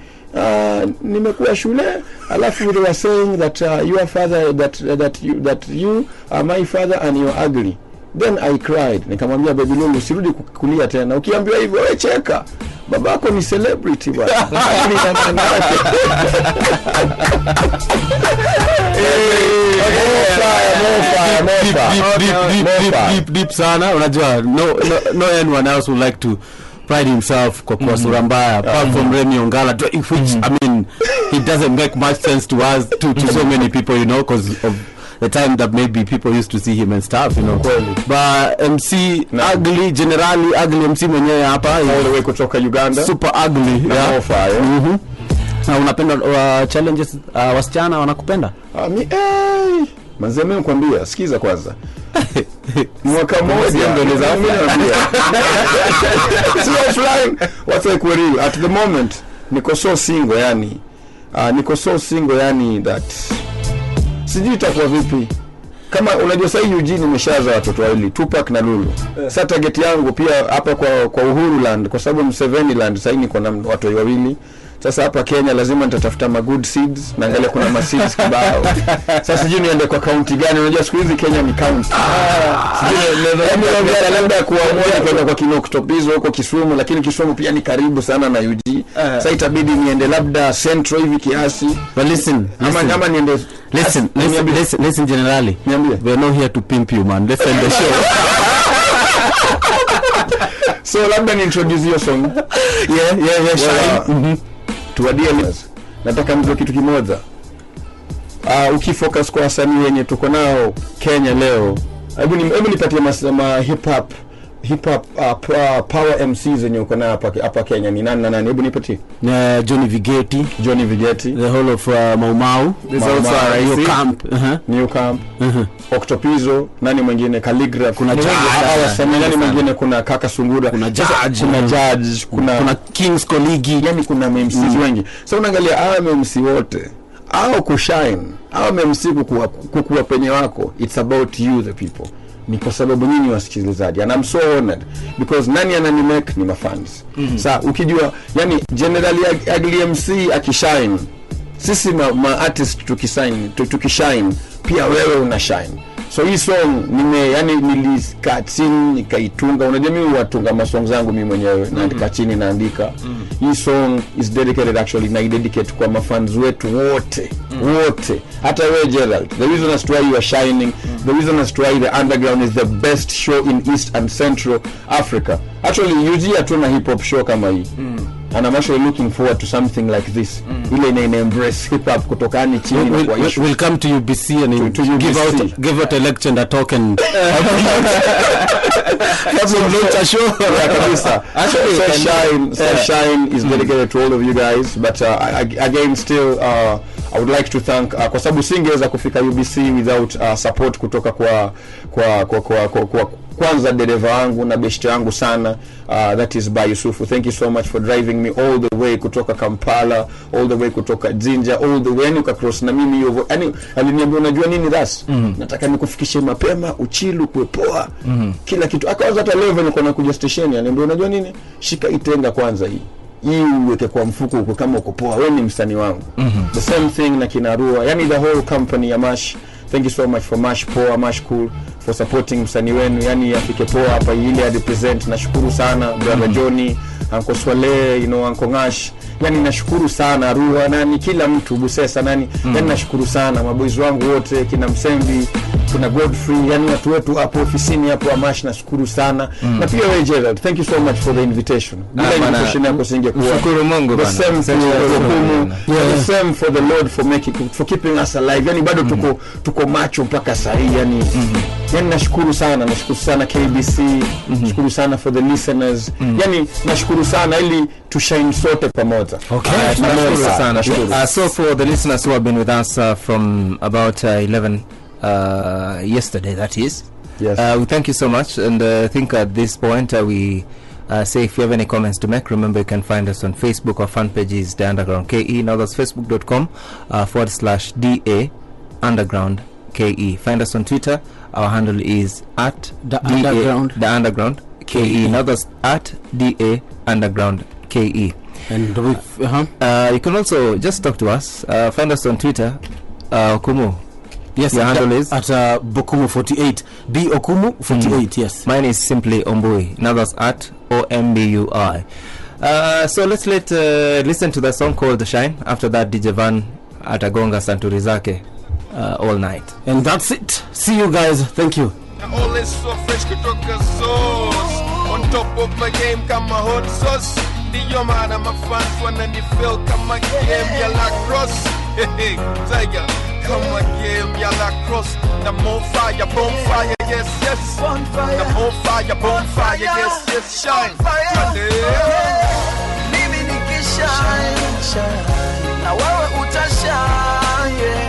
Nimekuwa shule, alafu they were saying that your father, that you are my father and you are ugly. Then I cried. Nikamwambia baby Lulu, usirudi kulia tena. Ukiambiwa hivyo wewe cheka. Babako ni celebrity bwana. Deep sana. Unajua no anyone else would like to pride himself kwa sura mbaya apart from Remy Ongala, which I mean it doesn't make much sense to us, to so many people, you know, because of the time that maybe people used to see him and stuff, you know. But MC Ugly, generally Ugly MC mwenyewe hapa all the way kutoka Uganda, super ugly, na unapenda challenges, wasichana wanakupenda? Manzeme nikwambia, sikiza kwanza. Mwaka mmoja ndio nizaambia. What's like real at the moment, niko so single yani that sijui itakuwa vipi. Kama unajua sasa Eugene nimeshaza watoto wawili, Tupac na Lulu. Sasa target yangu pia hapa kwa Uhuru Land, kwa sababu Mseveni Land sasa niko na watu wawili. Sasa hapa Kenya lazima nitatafuta good seeds, naangalia kuna seeds kibao. Sasa sijui niende kwa county gani, unajua siku hizi Kenya ni county. Sijui labda kuamua kwenda kwa Kinoktopizo huko Kisumu, lakini Kisumu pia ni karibu sana na UG. Sasa itabidi niende labda Central hivi kiasi. But listen, ama niende listen generally. We are not here to pimp you, man. Let's end the show. So labda ni introduce your song. Yeah. Tuwadie nataka mtu kitu kimoja. Ukifocus kwa wasanii wenye tuko nao Kenya leo, hebu nipatie hip hop power MCs zenye uko nao hapa Kenya ni nani na nani? Hebu nipatie. Johnny Vigeti, the whole of Mau Mau. There's also New Camp. Octopizo, nani mwingine? Calligraph, kuna nani mwingine? Kuna Kaka Sungura, kuna Judge, kuna Kings Koligi, yani kuna MCs wengi. So unaangalia hao MC wote au kushine, hao MC kukua penye wako, it's about you the people. Ni kwa sababu nyinyi wasikilizaji, and I'm so honored because nani ananimake ni mafans. Sasa ukijua yani General Ugly MC akishine, sisi ma artist tukishine pia wewe una shine. So hii song nilikaa chini nikaitunga. Unajua mimi watunga masong zangu mimi mwenyewe, naandika chini naandika. Hii song is dedicated actually, na dedicate kwa mafans wetu wote. Hata wewe Gerald, the reason as to why you are shining, the reason as to why the Underground is the best show in East and Central Africa. Actually UG hatuna hip hop show kama hii. and I'm actually looking forward to something like this. Ile ina embrace hip hop kutokani chini na kwa issue. We'll come to UBC and to give out a lecture and a talk and have some launch show. Kabisa. Actually, Shine is dedicated to all of you guys, but again still I would like to thank kwa sababu singeweza kufika UBC without support kutoka kwa kwanza dereva wangu na best yangu sana, that is by Yusufu. Thank you so much for driving me all the way kutoka Kampala, all the way kutoka Jinja, all the way ukacross na mimi hiyo. Yani aliniambia unajua nini das? Nataka nikufikishe mapema uchilu kuepoa. Kila kitu. Akaanza hata leo niko na kuja station, aliniambia unajua nini? Shika itenga kwanza hii uweke kwa mfuko uko kama uko poa, wewe ni msanii wangu. The same thing na Kinarua, yani the whole company ya Mash. Thank you so much for Mash Poa, Mash Cool, for supporting msanii wenu, yani afike poa hapa ile represent. Nashukuru sana brother Johnny, Uncle Swale, Uncle Ngash. Yani nashukuru sana Ruha nani kila mtu Busesa nani. Yani nashukuru sana maboys wangu wote, kina Msembi, kuna Godfrey, yani watu wetu hapo ofisini hapo Amash, nashukuru sana. Na pia wewe Gerald, thank you so much for the invitation. Bila invitation yako singekuwa. Shukuru Mungu bana. The same for Okumu, the same for the Lord for keeping us alive. Yani bado tuko macho mpaka saa hii yani. Yani nashukuru sana KBC, nashukuru sana for the listeners. Yani nashukuru sana ili to shine sote pamoja. Okay. So for the listeners who have been with us from about 11 yesterday, that is. Yes. We thank you so much, and I think at this point we say if you have any comments to make, remember you can find us on Facebook. Our fan page is The Underground KE. Now that's facebook.com/DA Underground KE. Find us on Twitter. Our handle is at The Underground KE. Now that's at DA Underground KE. And you can also just talk to us. Find us on Twitter. Okumu. Yes, your handle is at Bokumu48. B Okumu 48. Yes. Mine is simply Ombui. Now that's at OMBUI. So let's listen to the song called Shine. After that, DJ Van atagonga santuri zake all night. And that's it. See you guys. Thank you. All is so fresh kutoka sauce. On top of my game kama hot sauce. Ndiyo maana mafans wananifeel kama game ya lacrosse. Hey, Tiger, kama game ya lacrosse. Na bonfire, yes, yes. Bonfire. Na bonfire, yes, yes. Shine. Mimi nikishine, na wewe utashine.